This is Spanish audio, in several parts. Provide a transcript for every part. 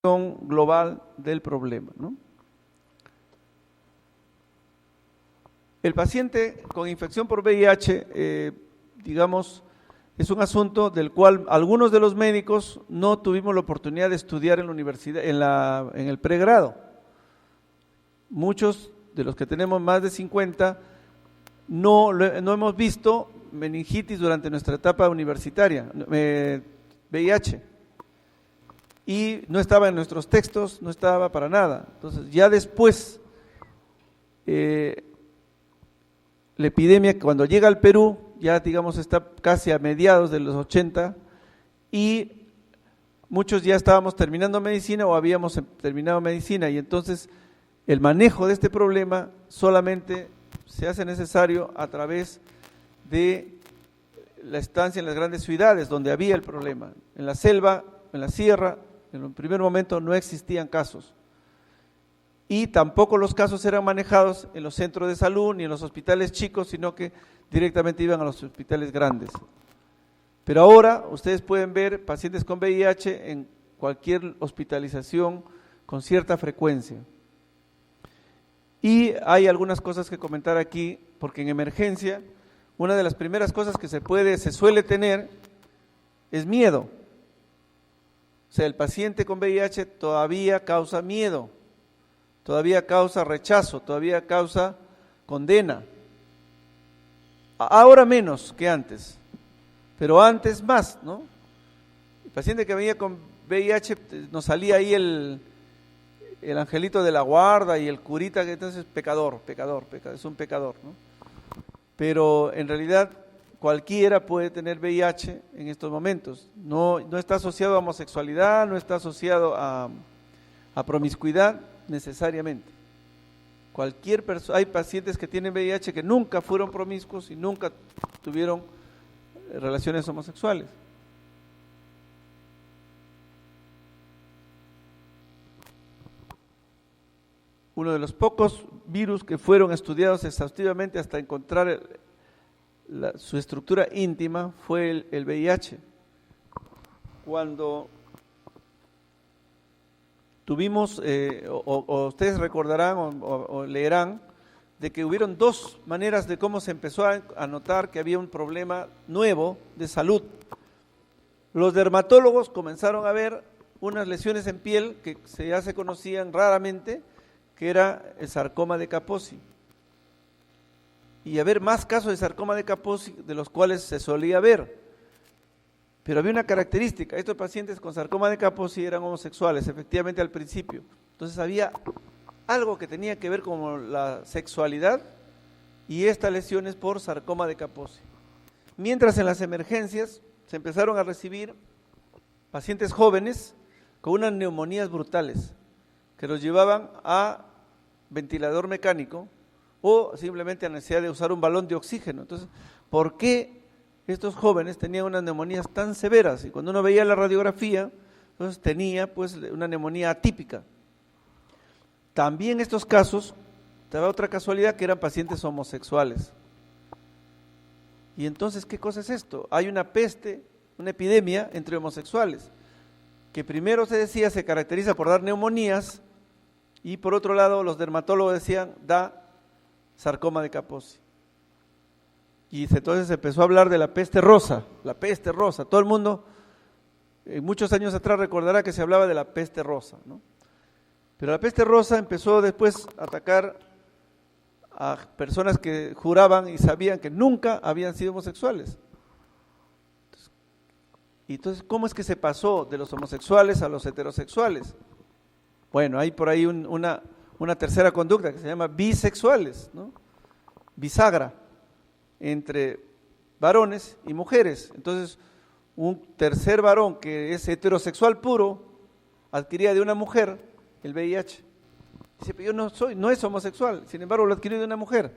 global del problema, ¿no? El paciente con infección por VIH, digamos, es un asunto del cual algunos de los médicos no tuvimos la oportunidad de estudiar en la universidad, en el pregrado. Muchos de los que tenemos más de 50 no hemos visto meningitis durante nuestra etapa universitaria, VIH. Y no estaba en nuestros textos, no estaba para nada. Entonces, ya después, la epidemia cuando llega al Perú, ya digamos está casi a mediados de los 80, y muchos ya estábamos terminando medicina o habíamos terminado medicina, y entonces el manejo de este problema solamente se hace necesario a través de la estancia en las grandes ciudades donde había el problema. En la selva, en la sierra, en un primer momento no existían casos. Y tampoco los casos eran manejados en los centros de salud ni en los hospitales chicos, sino que directamente iban a los hospitales grandes. Pero ahora ustedes pueden ver pacientes con VIH en cualquier hospitalización con cierta frecuencia. Y hay algunas cosas que comentar aquí, porque en emergencia, una de las primeras cosas que se suele tener es miedo. O sea, el paciente con VIH todavía causa miedo, todavía causa rechazo, todavía causa condena. Ahora menos que antes, pero antes más, ¿no? El paciente que venía con VIH, nos salía ahí el angelito de la guarda y el curita, que entonces pecador, es un pecador, ¿no? Pero en realidad cualquiera puede tener VIH en estos momentos. No está asociado a homosexualidad, no está asociado a promiscuidad necesariamente. Cualquier persona, hay pacientes que tienen VIH que nunca fueron promiscuos y nunca tuvieron relaciones homosexuales. Uno de los pocos virus que fueron estudiados exhaustivamente hasta encontrar su estructura íntima fue el VIH. Cuando tuvimos, o ustedes recordarán o leerán, de que hubieron dos maneras de cómo se empezó a notar que había un problema nuevo de salud. Los dermatólogos comenzaron a ver unas lesiones en piel que ya se conocían raramente, que era el sarcoma de Kaposi. Y haber más casos de sarcoma de Kaposi de los cuales se solía ver. Pero había una característica: estos pacientes con sarcoma de Kaposi eran homosexuales, efectivamente al principio. Entonces había algo que tenía que ver con la sexualidad y estas lesiones por sarcoma de Kaposi. Mientras en las emergencias se empezaron a recibir pacientes jóvenes con unas neumonías brutales que los llevaban a ventilador mecánico o simplemente a necesidad de usar un balón de oxígeno. Entonces, ¿por qué estos jóvenes tenían unas neumonías tan severas? Y cuando uno veía la radiografía, entonces tenía pues una neumonía atípica. También estos casos, daba otra casualidad, que eran pacientes homosexuales. Y entonces, ¿qué cosa es esto? Hay una peste, una epidemia entre homosexuales, que primero se decía se caracteriza por dar neumonías, y por otro lado los dermatólogos decían da sarcoma de Kaposi. Y entonces se empezó a hablar de la peste rosa, todo el mundo muchos años atrás recordará que se hablaba de la peste rosa, ¿no? Pero la peste rosa empezó después a atacar a personas que juraban y sabían que nunca habían sido homosexuales. Entonces, ¿cómo es que se pasó de los homosexuales a los heterosexuales? Bueno, hay por ahí una tercera conducta que se llama bisexuales, ¿no? Bisagra, entre varones y mujeres. Entonces, un tercer varón que es heterosexual puro adquiría de una mujer el VIH. Dice, pero yo no es homosexual, sin embargo lo adquirió de una mujer,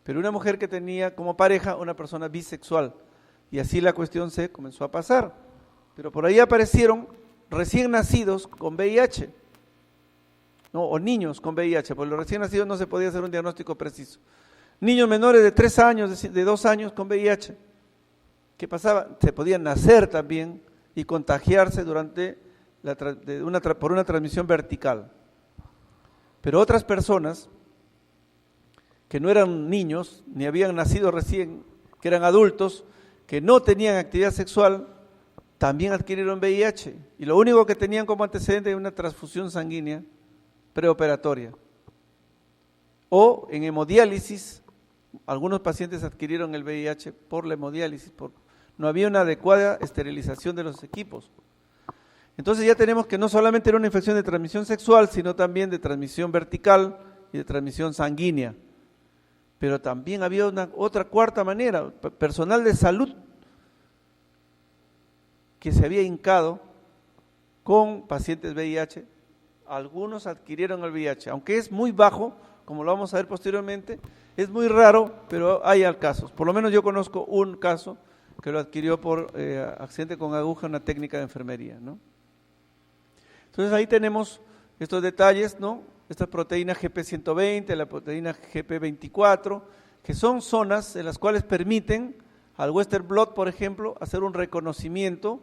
pero una mujer que tenía como pareja una persona bisexual. Y así la cuestión se comenzó a pasar. Pero por ahí aparecieron recién nacidos con VIH, ¿no? O niños con VIH, porque los recién nacidos no se podía hacer un diagnóstico preciso. Niños menores de 3 años, de 2 años con VIH. ¿Qué pasaba? Se podían nacer también y contagiarse durante por una transmisión vertical. Pero otras personas que no eran niños, ni habían nacido recién, que eran adultos, que no tenían actividad sexual, también adquirieron VIH. Y lo único que tenían como antecedente era una transfusión sanguínea preoperatoria. O en hemodiálisis, algunos pacientes adquirieron el VIH por la hemodiálisis, no había una adecuada esterilización de los equipos. Entonces ya tenemos que no solamente era una infección de transmisión sexual, sino también de transmisión vertical y de transmisión sanguínea. Pero también había otra cuarta manera, personal de salud que se había hincado con pacientes VIH. Algunos adquirieron el VIH, aunque es muy bajo, como lo vamos a ver posteriormente, es muy raro, pero hay casos. Por lo menos yo conozco un caso que lo adquirió por accidente con aguja, una técnica de enfermería, ¿no? Entonces ahí tenemos estos detalles, ¿no? Esta proteína GP120, la proteína GP24, que son zonas en las cuales permiten al Western blot, por ejemplo, hacer un reconocimiento,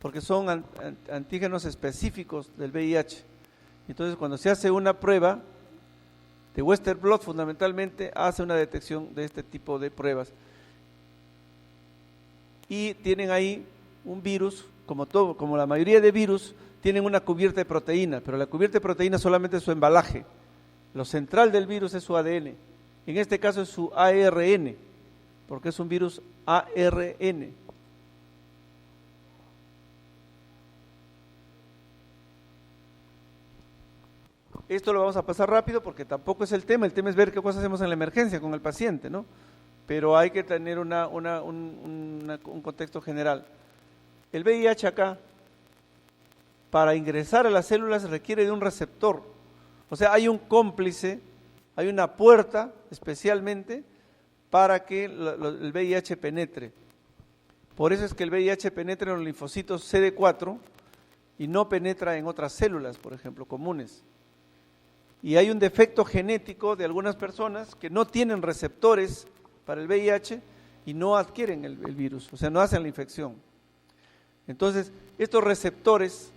porque son antígenos específicos del VIH. Entonces, cuando se hace una prueba de Western blot, fundamentalmente hace una detección de este tipo de pruebas. Y tienen ahí un virus, como la mayoría de virus, tienen una cubierta de proteína, pero la cubierta de proteína solamente es su embalaje. Lo central del virus es su ADN. En este caso es su ARN, porque es un virus ARN. Esto lo vamos a pasar rápido porque tampoco es el tema es ver qué cosas hacemos en la emergencia con el paciente, ¿no? Pero hay que tener un contexto general. El VIH acá, para ingresar a las células requiere de un receptor, o sea, hay un cómplice, hay una puerta especialmente para que el VIH penetre. Por eso es que el VIH penetra en los linfocitos CD4 y no penetra en otras células, por ejemplo, comunes. Y hay un defecto genético de algunas personas que no tienen receptores para el VIH y no adquieren el virus, o sea, no hacen la infección. Entonces, estos receptores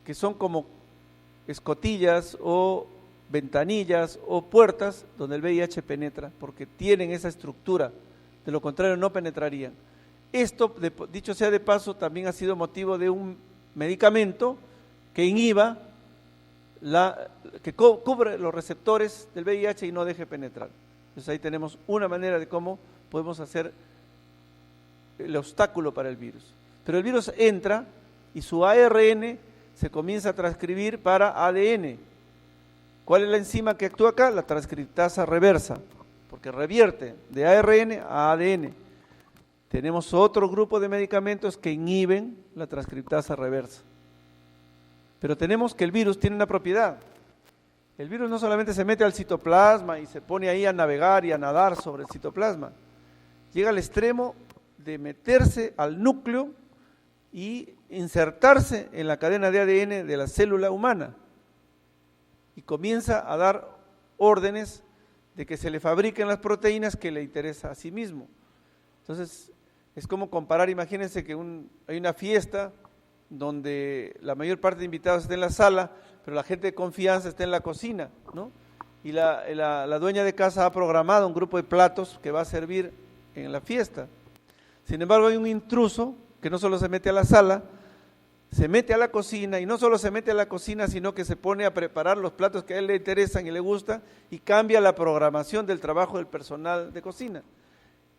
que son como escotillas o ventanillas o puertas donde el VIH penetra, porque tienen esa estructura, de lo contrario no penetrarían. Esto, dicho sea de paso, también ha sido motivo de un medicamento que inhiba, que cubre los receptores del VIH y no deje penetrar. Entonces ahí tenemos una manera de cómo podemos hacer el obstáculo para el virus. Pero el virus entra y su ARN se comienza a transcribir para ADN. ¿Cuál es la enzima que actúa acá? La transcriptasa reversa, porque revierte de ARN a ADN. Tenemos otro grupo de medicamentos que inhiben la transcriptasa reversa. Pero tenemos que el virus tiene una propiedad. El virus no solamente se mete al citoplasma y se pone ahí a navegar y a nadar sobre el citoplasma. Llega al extremo de meterse al núcleo y insertarse en la cadena de ADN de la célula humana y comienza a dar órdenes de que se le fabriquen las proteínas que le interesa a sí mismo. Entonces, es como comparar, imagínense que hay una fiesta donde la mayor parte de invitados está en la sala, pero la gente de confianza está en la cocina, ¿no? Y la dueña de casa ha programado un grupo de platos que va a servir en la fiesta. Sin embargo, hay un intruso que no solo se mete a la sala, se mete a la cocina, y no solo se mete a la cocina, sino que se pone a preparar los platos que a él le interesan y le gusta, y cambia la programación del trabajo del personal de cocina.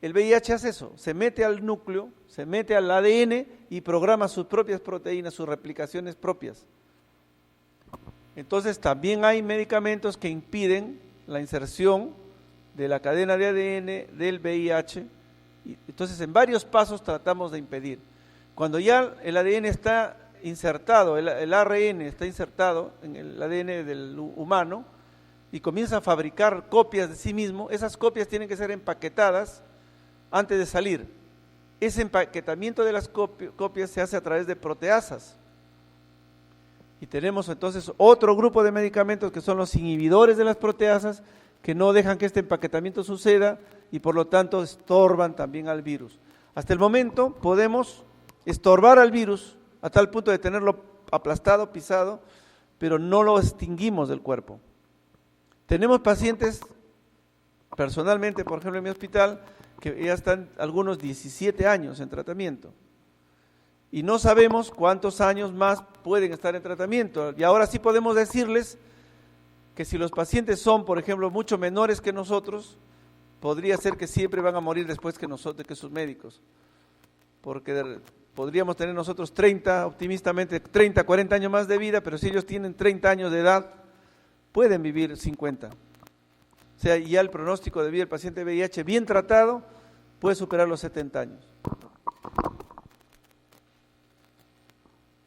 El VIH hace eso, se mete al núcleo, se mete al ADN y programa sus propias proteínas, sus replicaciones propias. Entonces también hay medicamentos que impiden la inserción de la cadena de ADN del VIH. Entonces en varios pasos tratamos de impedir. Cuando ya el ADN está insertado, el ARN está insertado en el ADN del humano y comienza a fabricar copias de sí mismo, esas copias tienen que ser empaquetadas antes de salir. Ese empaquetamiento de las copias se hace a través de proteasas. Y tenemos entonces otro grupo de medicamentos que son los inhibidores de las proteasas, que no dejan que este empaquetamiento suceda y por lo tanto estorban también al virus. Hasta el momento podemos estorbar al virus a tal punto de tenerlo aplastado, pisado, pero no lo extinguimos del cuerpo. Tenemos pacientes, personalmente, por ejemplo, en mi hospital, que ya están algunos 17 años en tratamiento. Y no sabemos cuántos años más pueden estar en tratamiento. Y ahora sí podemos decirles que si los pacientes son, por ejemplo, mucho menores que nosotros, podría ser que siempre van a morir después que nosotros, que sus médicos. Porque podríamos tener nosotros 30, optimistamente, 30, 40 años más de vida, pero si ellos tienen 30 años de edad, pueden vivir 50. O sea, ya el pronóstico de vida del paciente VIH bien tratado puede superar los 70 años.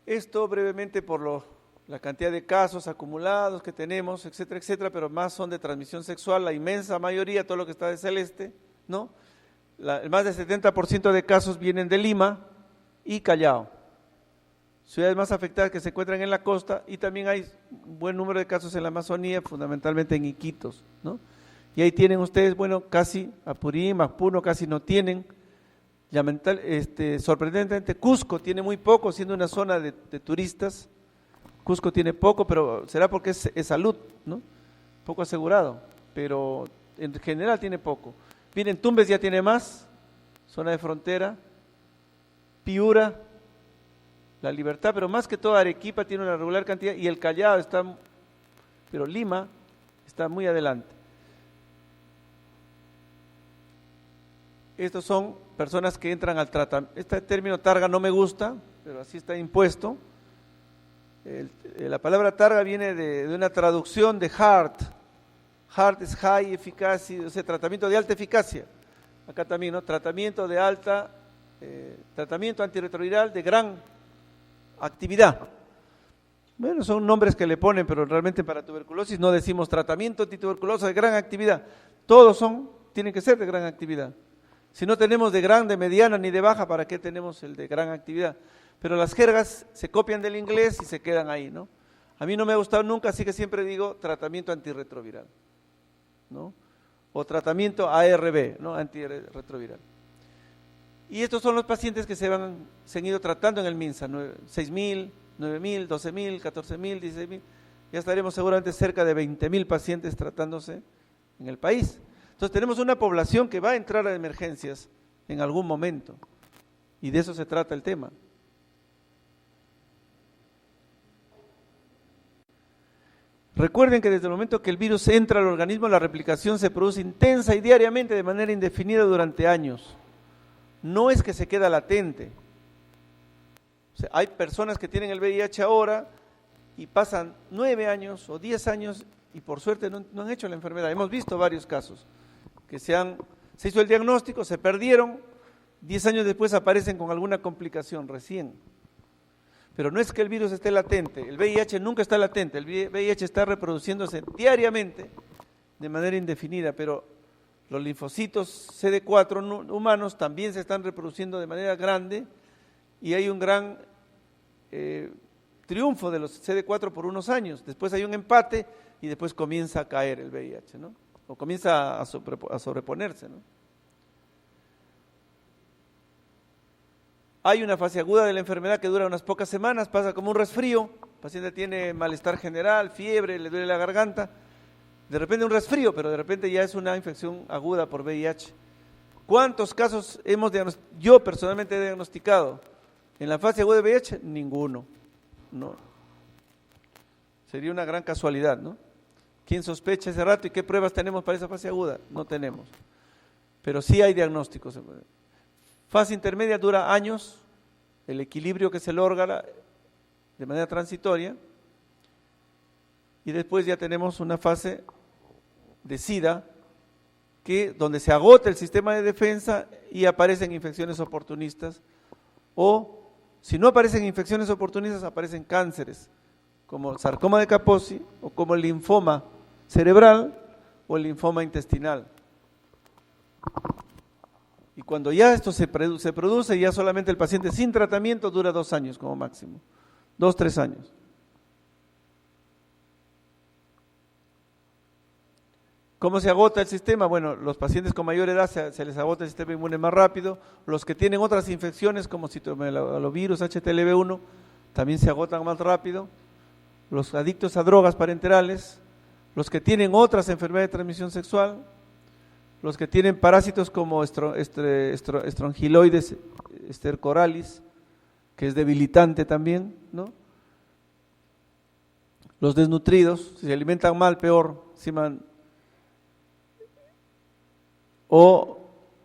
Esto brevemente por la cantidad de casos acumulados que tenemos, etcétera, etcétera, pero más son de transmisión sexual, la inmensa mayoría, todo lo que está de celeste, ¿no? Más del 70% de casos vienen de Lima y Callao, ciudades más afectadas que se encuentran en la costa, y también hay un buen número de casos en la Amazonía, fundamentalmente en Iquitos, ¿no? Y ahí tienen ustedes, bueno, casi Apurímac, Puno casi no tienen. Sorprendentemente Cusco tiene muy poco, siendo una zona de turistas. Cusco tiene poco, pero será porque es salud, ¿no? Poco asegurado, pero en general tiene poco. Miren, Tumbes ya tiene más, zona de frontera, Piura, La Libertad, pero más que todo Arequipa tiene una regular cantidad, y el Callao está, pero Lima está muy adelante. Estos son personas que entran al tratamiento. Este término targa no me gusta, pero así está impuesto. La palabra targa viene de una traducción de HART. HART es high efficacy, o sea, tratamiento de alta eficacia. Acá también, ¿no? Tratamiento antirretroviral de gran actividad. Bueno, son nombres que le ponen, pero realmente para tuberculosis no decimos tratamiento antituberculoso de gran actividad. Todos tienen que ser de gran actividad. Si no tenemos de gran, de mediana ni de baja, ¿para qué tenemos el de gran actividad? Pero las jergas se copian del inglés y se quedan ahí, ¿no? A mí no me ha gustado nunca, así que siempre digo tratamiento antirretroviral, ¿no? O tratamiento ARB, ¿no? Antirretroviral. Y estos son los pacientes que se han ido tratando en el MINSA, 6.000, 9.000, 12.000, 14.000, 16.000. Ya estaremos seguramente cerca de 20.000 pacientes tratándose en el país. Entonces tenemos una población que va a entrar a emergencias en algún momento, y de eso se trata el tema. Recuerden que desde el momento que el virus entra al organismo, la replicación se produce intensa y diariamente de manera indefinida durante años. No es que se queda latente. O sea, hay personas que tienen el VIH ahora y pasan 9 años o 10 años y por suerte no han hecho la enfermedad. Hemos visto varios casos que se hizo el diagnóstico, se perdieron, 10 años después aparecen con alguna complicación recién. Pero no es que el virus esté latente, el VIH nunca está latente, el VIH está reproduciéndose diariamente de manera indefinida, pero los linfocitos CD4 humanos también se están reproduciendo de manera grande y hay un gran triunfo de los CD4 por unos años, después hay un empate y después comienza a caer el VIH, ¿no? O comienza a sobreponerse, ¿no? Hay una fase aguda de la enfermedad que dura unas pocas semanas, pasa como un resfrío, el paciente tiene malestar general, fiebre, le duele la garganta, de repente un resfrío, pero de repente ya es una infección aguda por VIH. ¿Cuántos casos yo personalmente he diagnosticado en la fase aguda de VIH? Ninguno, no. Sería una gran casualidad, ¿no? ¿Quién sospecha ese rato y qué pruebas tenemos para esa fase aguda? No tenemos, pero sí hay diagnósticos. Fase intermedia dura años, el equilibrio que se logra de manera transitoria, y después ya tenemos una fase de SIDA, donde se agota el sistema de defensa y aparecen infecciones oportunistas, o si no aparecen infecciones oportunistas, aparecen cánceres, como el sarcoma de Kaposi, o como el linfoma cerebral, o el linfoma intestinal. Y cuando ya esto se produce, ya solamente el paciente sin tratamiento dura 2 años como máximo, 2, 3 años. ¿Cómo se agota el sistema? Bueno, los pacientes con mayor edad se les agota el sistema inmune más rápido, los que tienen otras infecciones como citomegalovirus, HTLV1, también se agotan más rápido, los adictos a drogas parenterales, los que tienen otras enfermedades de transmisión sexual, los que tienen parásitos como Strongyloides stercoralis, que es debilitante también, ¿no? Los desnutridos, si se alimentan mal, peor, o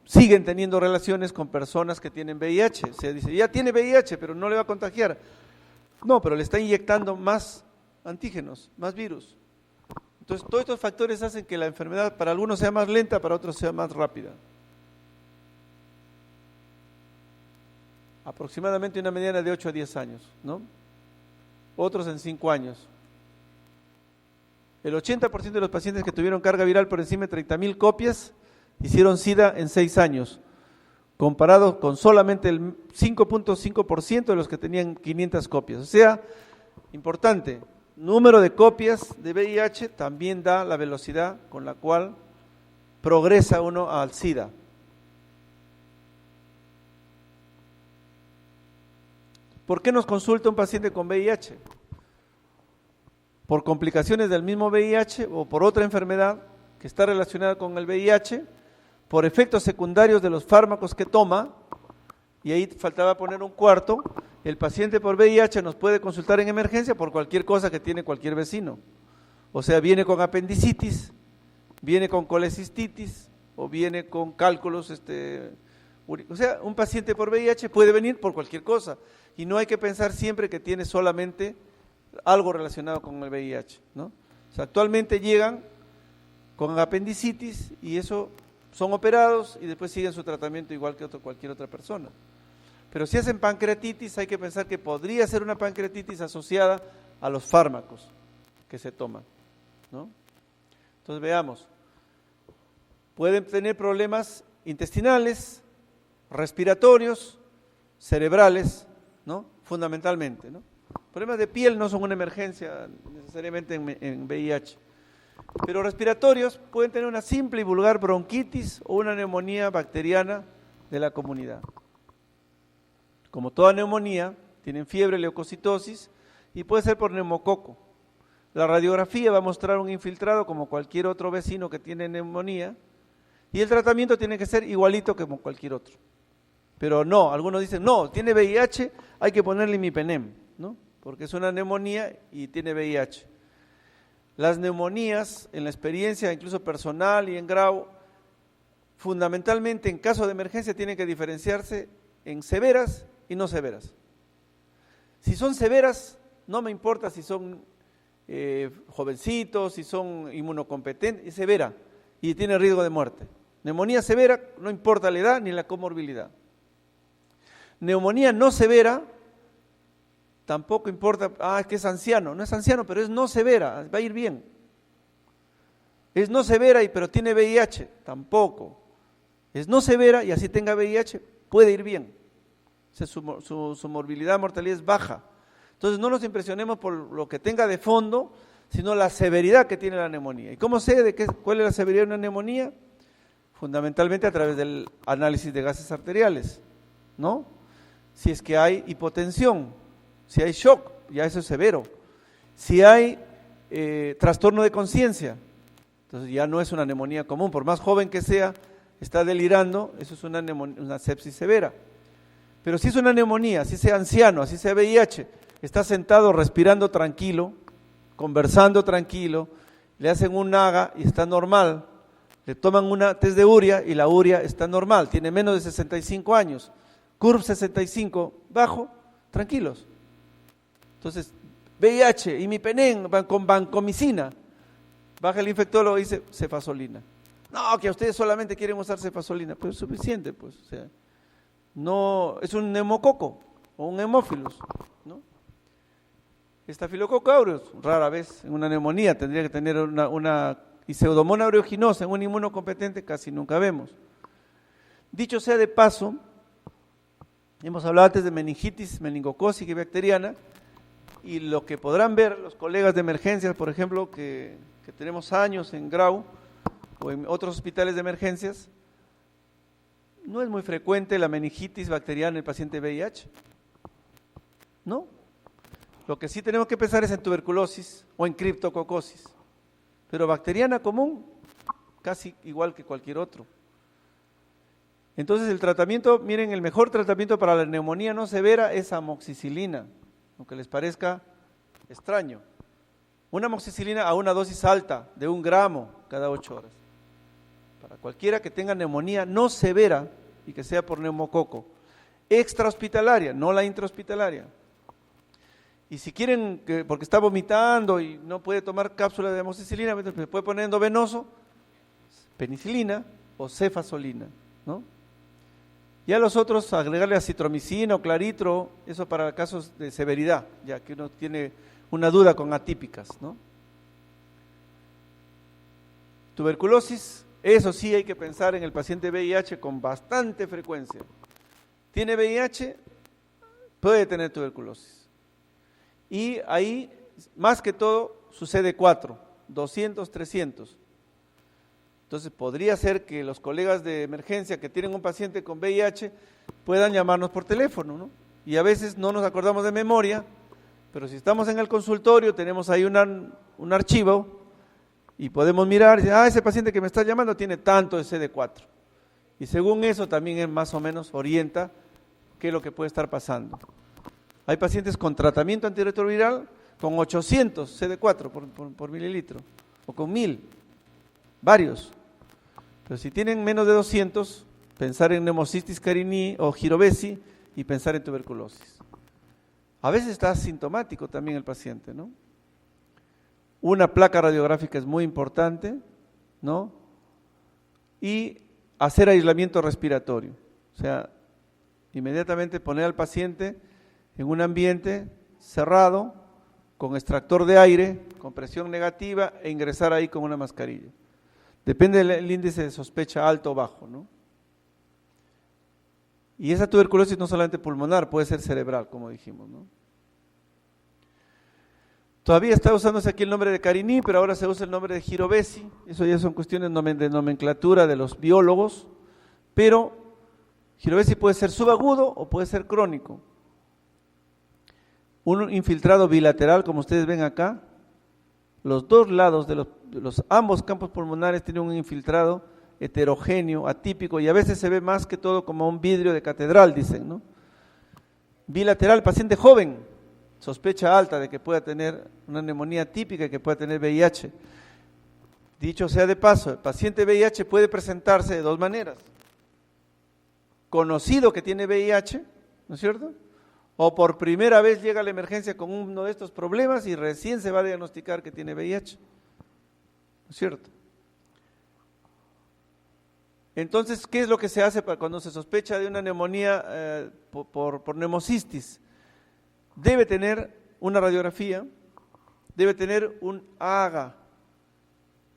siguen teniendo relaciones con personas que tienen VIH. Se dice, ya tiene VIH, pero no le va a contagiar. No, pero le está inyectando más antígenos, más virus. Entonces, todos estos factores hacen que la enfermedad para algunos sea más lenta, para otros sea más rápida. Aproximadamente una mediana de 8 a 10 años, ¿no? Otros en 5 años. El 80% de los pacientes que tuvieron carga viral por encima de 30.000 copias hicieron SIDA en 6 años, comparado con solamente el 5.5% de los que tenían 500 copias. O sea, importante, número de copias de VIH también da la velocidad con la cual progresa uno al SIDA. ¿Por qué nos consulta un paciente con VIH? ¿Por complicaciones del mismo VIH o por otra enfermedad que está relacionada con el VIH? ¿Por efectos secundarios de los fármacos que toma? Y ahí faltaba poner un cuarto. El paciente por VIH nos puede consultar en emergencia por cualquier cosa que tiene cualquier vecino. O sea, viene con apendicitis, viene con colecistitis o viene con cálculos. O sea, un paciente por VIH puede venir por cualquier cosa. Y no hay que pensar siempre que tiene solamente algo relacionado con el VIH, ¿no? O sea, actualmente llegan con apendicitis y eso son operados y después siguen su tratamiento igual que cualquier otra persona. Pero si hacen pancreatitis, hay que pensar que podría ser una pancreatitis asociada a los fármacos que se toman, ¿no? Entonces veamos, pueden tener problemas intestinales, respiratorios, cerebrales, ¿no? Fundamentalmente, ¿no? Problemas de piel no son una emergencia necesariamente en VIH, pero respiratorios pueden tener una simple y vulgar bronquitis o una neumonía bacteriana de la comunidad. Como toda neumonía, tienen fiebre, leucocitosis y puede ser por neumococo. La radiografía va a mostrar un infiltrado como cualquier otro vecino que tiene neumonía y el tratamiento tiene que ser igualito que como cualquier otro. Pero no, algunos dicen, no, tiene VIH, hay que ponerle imipenem, ¿no? Porque es una neumonía y tiene VIH. Las neumonías, en la experiencia incluso personal y en Grau, fundamentalmente en caso de emergencia tienen que diferenciarse en severas y no severas. Si son severas, no me importa si son jovencitos, si son inmunocompetentes, es severa y tiene riesgo de muerte. Neumonía severa, no importa la edad ni la comorbilidad. Neumonía no severa, tampoco importa, es que es anciano, no es anciano, pero es no severa, va a ir bien. Es no severa pero tiene VIH, tampoco. Es no severa y así tenga VIH, puede ir bien. O sea, su morbilidad, mortalidad es baja. Entonces no nos impresionemos por lo que tenga de fondo, sino la severidad que tiene la neumonía. ¿Y cómo sé cuál es la severidad de una neumonía? Fundamentalmente a través del análisis de gases arteriales, ¿no? Si es que hay hipotensión, si hay shock, ya eso es severo. Si hay trastorno de conciencia, entonces ya no es una neumonía común, por más joven que sea, está delirando, eso es una sepsis severa. Pero si es una neumonía, si sea anciano, si sea VIH, está sentado respirando tranquilo, conversando tranquilo, le hacen un NAGA y está normal, le toman una test de urea y la urea está normal, tiene menos de 65 años, CURV 65 bajo, tranquilos. Entonces, VIH, imipenem, con vancomicina, baja el infectólogo y dice cefazolina. No, que ustedes solamente quieren usar cefazolina, pero es suficiente, pues, o sea, no, es un neumococo o un hemófilus, ¿no? Estafilococcus aureus, rara vez en una neumonía tendría que tener y Pseudomonas aeruginosa en un inmunocompetente casi nunca vemos. Dicho sea de paso, hemos hablado antes de meningitis meningocócica y bacteriana, y lo que podrán ver los colegas de emergencias, por ejemplo, que tenemos años en Grau o en otros hospitales de emergencias, no es muy frecuente la meningitis bacteriana en el paciente VIH, ¿no? Lo que sí tenemos que pensar es en tuberculosis o en criptococosis, pero bacteriana común, casi igual que cualquier otro. Entonces el tratamiento, miren, el mejor tratamiento para la neumonía no severa es amoxicilina, aunque les parezca extraño. Una amoxicilina a una dosis alta de 1 gramo cada 8 horas. Para cualquiera que tenga neumonía no severa y que sea por neumococo. Extrahospitalaria, no la intrahospitalaria. Y si quieren, porque está vomitando y no puede tomar cápsula de amoxicilina, se puede poner endovenoso, penicilina o cefazolina, ¿no? Ya los otros, agregarle acitromicina o claritro, eso para casos de severidad, ya que uno tiene una duda con atípicas, ¿no? Tuberculosis, eso sí hay que pensar en el paciente VIH con bastante frecuencia. ¿Tiene VIH? Puede tener tuberculosis. Y ahí, más que todo, sucede 4, 200, 300. Entonces podría ser que los colegas de emergencia que tienen un paciente con VIH puedan llamarnos por teléfono, ¿no? Y a veces no nos acordamos de memoria, pero si estamos en el consultorio tenemos ahí un archivo y podemos mirar y decir, ese paciente que me está llamando tiene tanto de CD4. Y según eso también más o menos orienta qué es lo que puede estar pasando. Hay pacientes con tratamiento antirretroviral con 800 CD4 por mililitro o con 1000, varios. Pero si tienen menos de 200, pensar en Pneumocystis carinii o Girovesi y pensar en tuberculosis. A veces está asintomático también el paciente, ¿no? Una placa radiográfica es muy importante, ¿no? Y hacer aislamiento respiratorio. O sea, inmediatamente poner al paciente en un ambiente cerrado, con extractor de aire, con presión negativa e ingresar ahí con una mascarilla. Depende del índice de sospecha alto o bajo, ¿no? Y esa tuberculosis no solamente pulmonar, puede ser cerebral, como dijimos, ¿no? Todavía está usándose aquí el nombre de Carinii, pero ahora se usa el nombre de Girovesi. Eso ya son cuestiones de nomenclatura de los biólogos, pero Girovesi puede ser subagudo o puede ser crónico. Un infiltrado bilateral, como ustedes ven acá, los dos lados de ambos campos pulmonares tienen un infiltrado heterogéneo, atípico, y a veces se ve más que todo como un vidrio de catedral, dicen, ¿no? Bilateral, paciente joven, sospecha alta de que pueda tener una neumonía típica y que pueda tener VIH. Dicho sea de paso, el paciente VIH puede presentarse de 2 maneras. Conocido que tiene VIH, ¿no es cierto? O por primera vez llega a la emergencia con uno de estos problemas y recién se va a diagnosticar que tiene VIH. ¿No es cierto? Entonces, ¿qué es lo que se hace cuando se sospecha de una neumonía por neumocistis? Debe tener una radiografía, debe tener un AGA.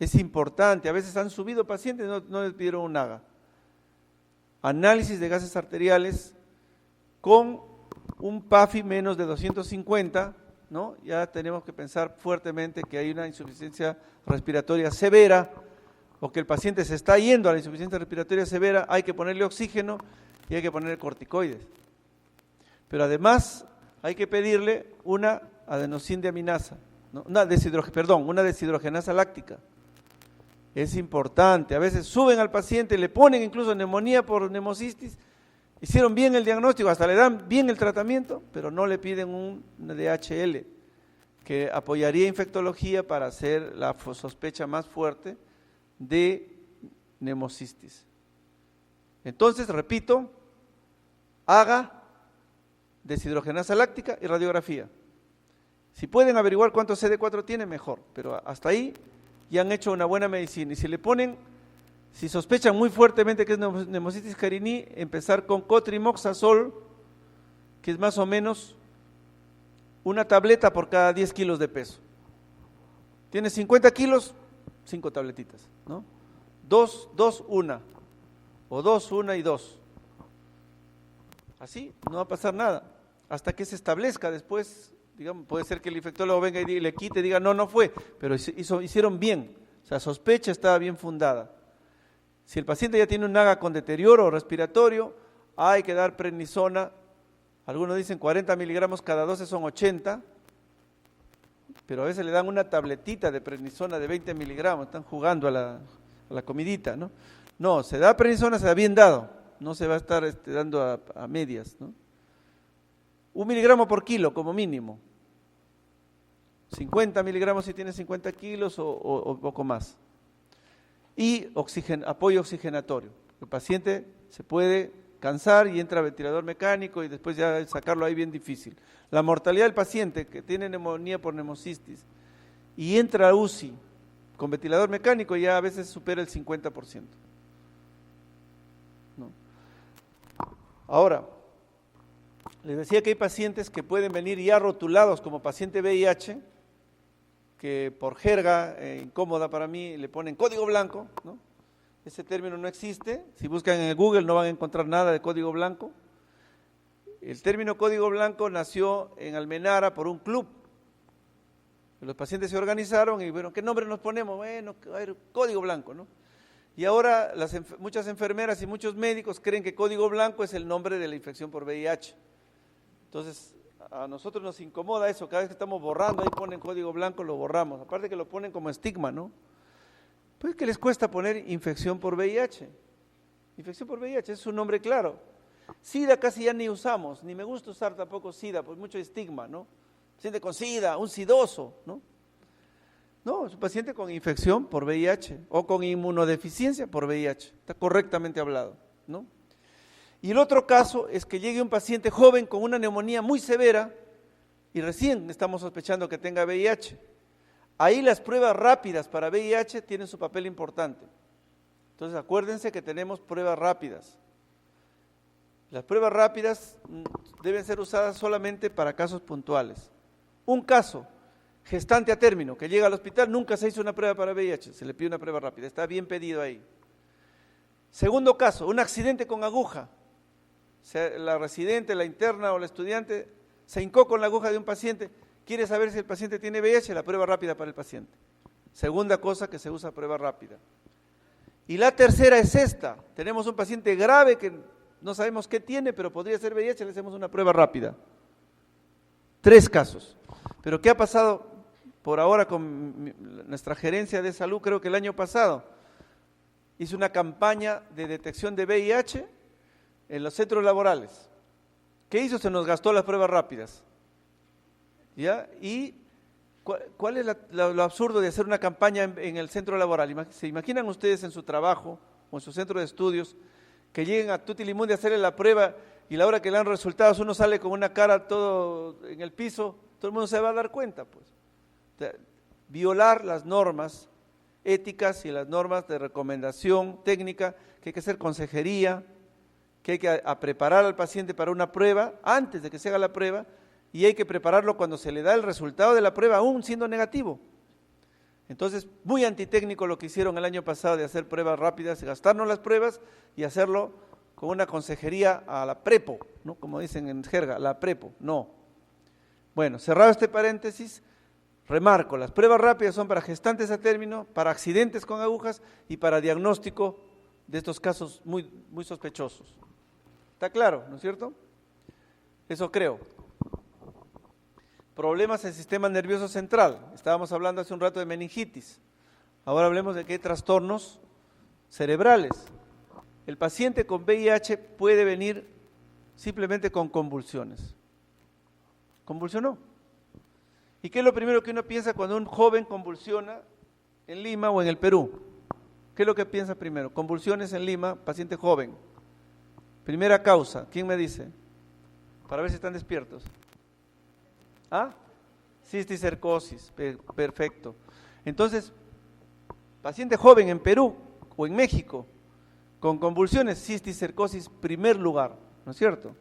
Es importante, a veces han subido pacientes y no les pidieron un AGA. Análisis de gases arteriales con un PAFI menos de 250, ¿no? Ya tenemos que pensar fuertemente que hay una insuficiencia respiratoria severa o que el paciente se está yendo a la insuficiencia respiratoria severa, hay que ponerle oxígeno y hay que ponerle corticoides. Pero además hay que pedirle una adenosíndeaminasa, ¿no? una deshidrogenasa láctica. Es importante, a veces suben al paciente, le ponen incluso neumonía por neumocistis, hicieron bien el diagnóstico, hasta le dan bien el tratamiento, pero no le piden un DHL, que apoyaría infectología para hacer la sospecha más fuerte de neumocistis. Entonces, repito, haga deshidrogenasa láctica y radiografía. Si pueden averiguar cuánto CD4 tiene, mejor, pero hasta ahí ya han hecho una buena medicina. Y si le ponen, si sospechan muy fuertemente que es Pneumocystis carinii, empezar con cotrimoxazol, que es más o menos una tableta por cada 10 kilos de peso. Tiene 50 kilos, 5 tabletitas, ¿no? 2, 1, o 2, 1 y 2. Así, no va a pasar nada, hasta que se establezca después, digamos, puede ser que el infectólogo venga y le quite y diga, no fue, pero hicieron bien, o sea, sospecha estaba bien fundada. Si el paciente ya tiene un AGA con deterioro respiratorio, hay que dar prednisona, algunos dicen 40 miligramos cada 12 son 80, pero a veces le dan una tabletita de prednisona de 20 miligramos, están jugando a la comidita, ¿no? No, se da prednisona, se da bien dado, no se va a estar dando a medias, ¿no? 1 miligramo por kilo como mínimo, 50 miligramos si tiene 50 kilos o poco más. Y apoyo oxigenatorio, el paciente se puede cansar y entra a ventilador mecánico y después ya sacarlo ahí bien difícil. La mortalidad del paciente que tiene neumonía por neumocistis y entra a UCI con ventilador mecánico ya a veces supera el 50%. ¿No? Ahora, les decía que hay pacientes que pueden venir ya rotulados como paciente VIH, que por jerga incómoda para mí le ponen código blanco, ¿no? Ese término no existe, si buscan en el Google no van a encontrar nada de código blanco. El término código blanco nació en Almenara por un club. Los pacientes se organizaron y bueno, ¿qué nombre nos ponemos? Bueno, a ver, código blanco, ¿no? Y ahora muchas enfermeras y muchos médicos creen que código blanco es el nombre de la infección por VIH. Entonces, a nosotros nos incomoda eso, cada vez que estamos borrando, ahí ponen código blanco, lo borramos, aparte que lo ponen como estigma, ¿no? Pues que les cuesta poner infección por VIH. Infección por VIH es un nombre claro. SIDA casi ya ni usamos, ni me gusta usar tampoco SIDA, pues mucho estigma, ¿no? Paciente con SIDA, un sidoso, ¿no? No, es un paciente con infección por VIH o con inmunodeficiencia por VIH, está correctamente hablado, ¿no? Y el otro caso es que llegue un paciente joven con una neumonía muy severa y recién estamos sospechando que tenga VIH. Ahí las pruebas rápidas para VIH tienen su papel importante. Entonces acuérdense que tenemos pruebas rápidas. Las pruebas rápidas deben ser usadas solamente para casos puntuales. Un caso, gestante a término, que llega al hospital, nunca se hizo una prueba para VIH, se le pide una prueba rápida, está bien pedido ahí. Segundo caso, un accidente con aguja. La residente, la interna o la estudiante se hincó con la aguja de un paciente, quiere saber si el paciente tiene VIH, la prueba rápida para el paciente. Segunda cosa que se usa prueba rápida. Y la tercera es esta, tenemos un paciente grave que no sabemos qué tiene, pero podría ser VIH, le hacemos una prueba rápida. 3 casos. Pero ¿qué ha pasado por ahora con nuestra gerencia de salud? Creo que el año pasado hizo una campaña de detección de VIH en los centros laborales. ¿Qué hizo? Se nos gastó las pruebas rápidas. ¿Ya? ¿Y cuál es lo absurdo de hacer una campaña en el centro laboral? ¿Se imaginan ustedes en su trabajo o en su centro de estudios que lleguen a Tutilimundi a hacerle la prueba y la hora que le dan resultados uno sale con una cara todo en el piso? Todo el mundo se va a dar cuenta, pues. O sea, violar las normas éticas y las normas de recomendación técnica, que hay que hacer consejería, que hay que preparar al paciente para una prueba antes de que se haga la prueba y hay que prepararlo cuando se le da el resultado de la prueba, aún siendo negativo. Entonces, muy antitécnico lo que hicieron el año pasado de hacer pruebas rápidas, gastarnos las pruebas y hacerlo con una consejería a la prepo, ¿no? Como dicen en jerga, la prepo, no. Bueno, cerrado este paréntesis, remarco, las pruebas rápidas son para gestantes a término, para accidentes con agujas y para diagnóstico de estos casos muy, muy sospechosos. ¿Está claro, no es cierto? Eso creo. Problemas del sistema nervioso central. Estábamos hablando hace un rato de meningitis. Ahora hablemos de que hay trastornos cerebrales. El paciente con VIH puede venir simplemente con convulsiones. Convulsionó. ¿Y qué es lo primero que uno piensa cuando un joven convulsiona en Lima o en el Perú? ¿Qué es lo que piensa primero? Convulsiones en Lima, paciente joven. Primera causa, ¿quién me dice? Para ver si están despiertos. ¿Ah? Cisticercosis, perfecto. Entonces, paciente joven en Perú o en México, con convulsiones, cisticercosis, primer lugar, ¿no es cierto?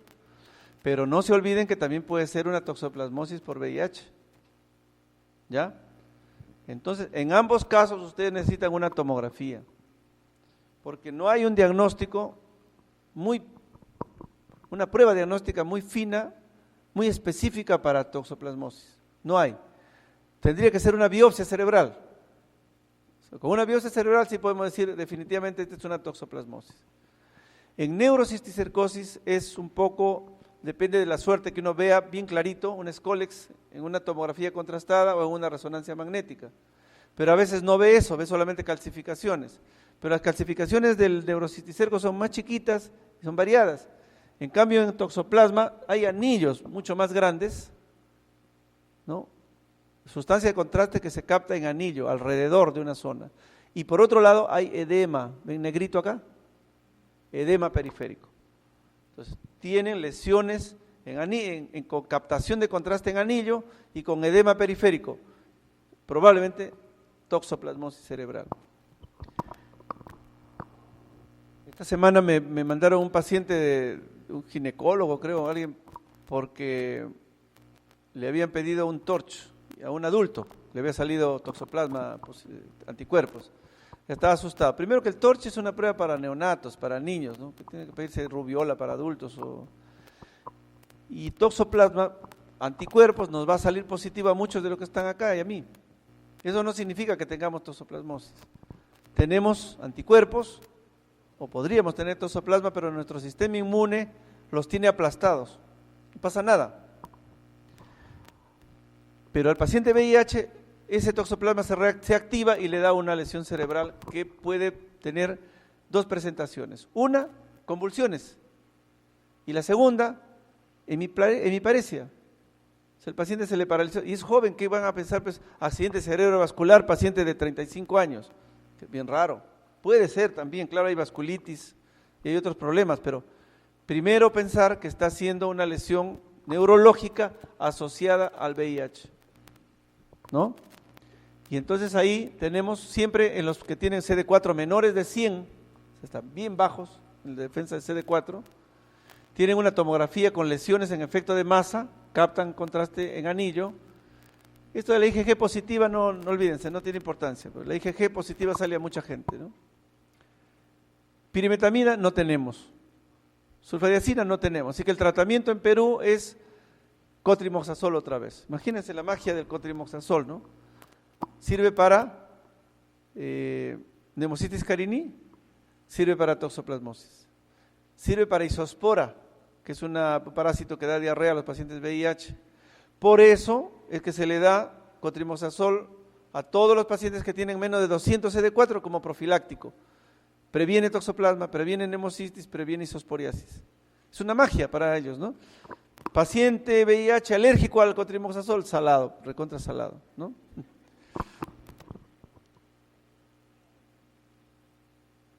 Pero no se olviden que también puede ser una toxoplasmosis por VIH. ¿Ya? Entonces, en ambos casos ustedes necesitan una tomografía, porque no hay un diagnóstico una prueba diagnóstica muy fina, muy específica para toxoplasmosis. No hay. Tendría que ser una biopsia cerebral. Con una biopsia cerebral sí podemos decir definitivamente esta es una toxoplasmosis. En neurocisticercosis es un poco depende de la suerte que uno vea bien clarito un Scolex en una tomografía contrastada o en una resonancia magnética. Pero a veces no ve eso, ve solamente calcificaciones. Pero las calcificaciones del neurocisticerco son más chiquitas y son variadas. En cambio, en toxoplasma hay anillos mucho más grandes, ¿no? Sustancia de contraste que se capta en anillo, alrededor de una zona. Y por otro lado hay edema, ¿ven negrito acá? Edema periférico. Entonces, tienen lesiones con captación de contraste en anillo y con edema periférico, probablemente toxoplasmosis cerebral. Esta semana me mandaron un paciente, un ginecólogo creo, alguien, porque le habían pedido un TORCH a un adulto, le había salido toxoplasma, anticuerpos. Ya estaba asustado. Primero que el TORCH es una prueba para neonatos, para niños, ¿no? Que tiene que pedirse rubiola para adultos. Y toxoplasma, anticuerpos, nos va a salir positivo a muchos de los que están acá y a mí. Eso no significa que tengamos toxoplasmosis. Tenemos anticuerpos, o podríamos tener toxoplasma, pero nuestro sistema inmune los tiene aplastados. No pasa nada. Pero al paciente VIH, ese toxoplasma se activa y le da una lesión cerebral que puede tener dos presentaciones. Una, convulsiones. Y la segunda, hemiparesia. O sea, el paciente se le paralizó. Y es joven, ¿qué van a pensar? Pues accidente cerebrovascular, paciente de 35 años. Que es bien raro. Puede ser también, claro, hay vasculitis y hay otros problemas, pero primero pensar que está haciendo una lesión neurológica asociada al VIH, ¿no? Y entonces ahí tenemos siempre en los que tienen CD4 menores de 100, están bien bajos en la defensa de CD4, tienen una tomografía con lesiones en efecto de masa, captan contraste en anillo. Esto de la IgG positiva, no olvídense, no tiene importancia, pero la IgG positiva sale a mucha gente, ¿no? Pirimetamina no tenemos, sulfadiazina no tenemos, así que el tratamiento en Perú es cotrimoxazol otra vez. Imagínense la magia del cotrimoxazol, ¿no? Sirve para Pneumocystis carinii, sirve para toxoplasmosis, sirve para isospora, que es un parásito que da diarrea a los pacientes VIH. Por eso es que se le da cotrimoxazol a todos los pacientes que tienen menos de 200 CD4 como profiláctico. Previene toxoplasma, previene pneumocystis, previene isosporiasis. Es una magia para ellos, ¿no? Paciente VIH alérgico al cotrimoxazol, salado, recontra salado, ¿no?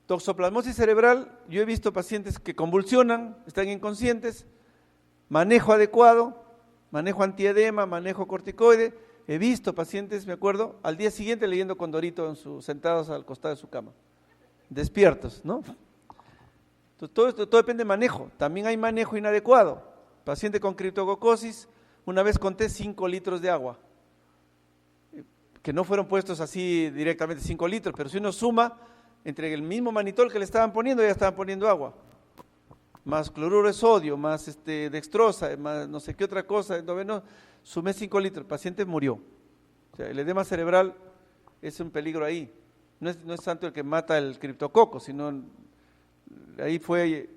Toxoplasmosis cerebral, yo he visto pacientes que convulsionan, están inconscientes, manejo adecuado, manejo antiedema, manejo corticoide. He visto pacientes, me acuerdo, al día siguiente leyendo Condorito sentados al costado de su cama, despiertos, ¿no? Entonces, todo depende de manejo. También hay manejo inadecuado. Paciente con criptococosis, una vez conté 5 litros de agua, que no fueron puestos así directamente 5 litros, pero si uno suma, entre el mismo manitol que le estaban poniendo, ya estaban poniendo agua, más cloruro de sodio, más dextrosa, más no sé qué otra cosa, sumé 5 litros, el paciente murió. O sea, el edema cerebral es un peligro ahí. No es tanto el que mata el criptococo, sino ahí fue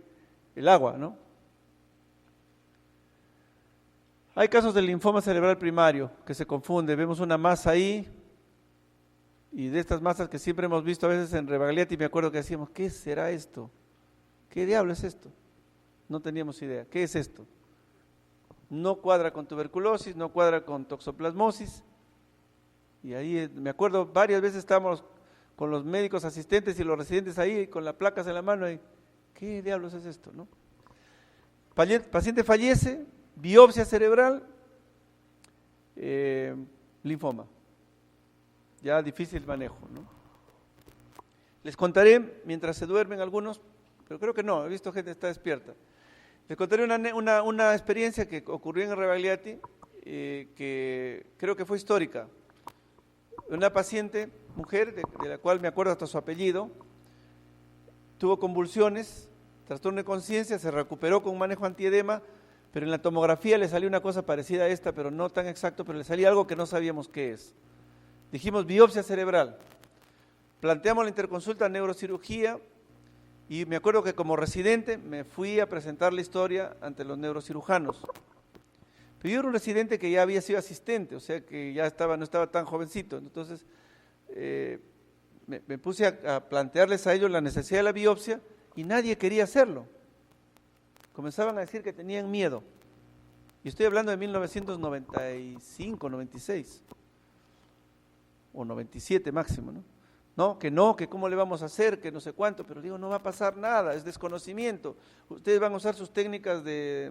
el agua, ¿no? Hay casos de linfoma cerebral primario que se confunde, vemos una masa ahí, y de estas masas que siempre hemos visto a veces en Rebagliati, me acuerdo que decíamos, ¿qué será esto? ¿Qué diablo es esto? No teníamos idea, ¿qué es esto? No cuadra con tuberculosis, no cuadra con toxoplasmosis, y ahí me acuerdo varias veces estábamos con los médicos asistentes y los residentes ahí con las placas en la mano, y ¿qué diablos es esto? ¿No? Paciente fallece, biopsia cerebral, linfoma. Ya difícil manejo, ¿no? Les contaré, mientras se duermen algunos, pero creo que no, he visto gente que está despierta. Les contaré una experiencia que ocurrió en Rebagliati, que creo que fue histórica. Una paciente, mujer, de la cual me acuerdo hasta su apellido, tuvo convulsiones, trastorno de conciencia, se recuperó con un manejo antiedema, pero en la tomografía le salió una cosa parecida a esta, pero no tan exacto, pero le salía algo que no sabíamos qué es. Dijimos biopsia cerebral, planteamos la interconsulta neurocirugía Y me acuerdo que como residente me fui a presentar la historia ante los neurocirujanos. Pero yo era un residente que ya había sido asistente, o sea que ya no estaba tan jovencito. Entonces me puse a plantearles a ellos la necesidad de la biopsia y nadie quería hacerlo. Comenzaban a decir que tenían miedo. Y estoy hablando de 1995, 96 o 97 máximo, ¿no? No, que cómo le vamos a hacer, que no sé cuánto, pero digo, no va a pasar nada, es desconocimiento. Ustedes van a usar sus técnicas de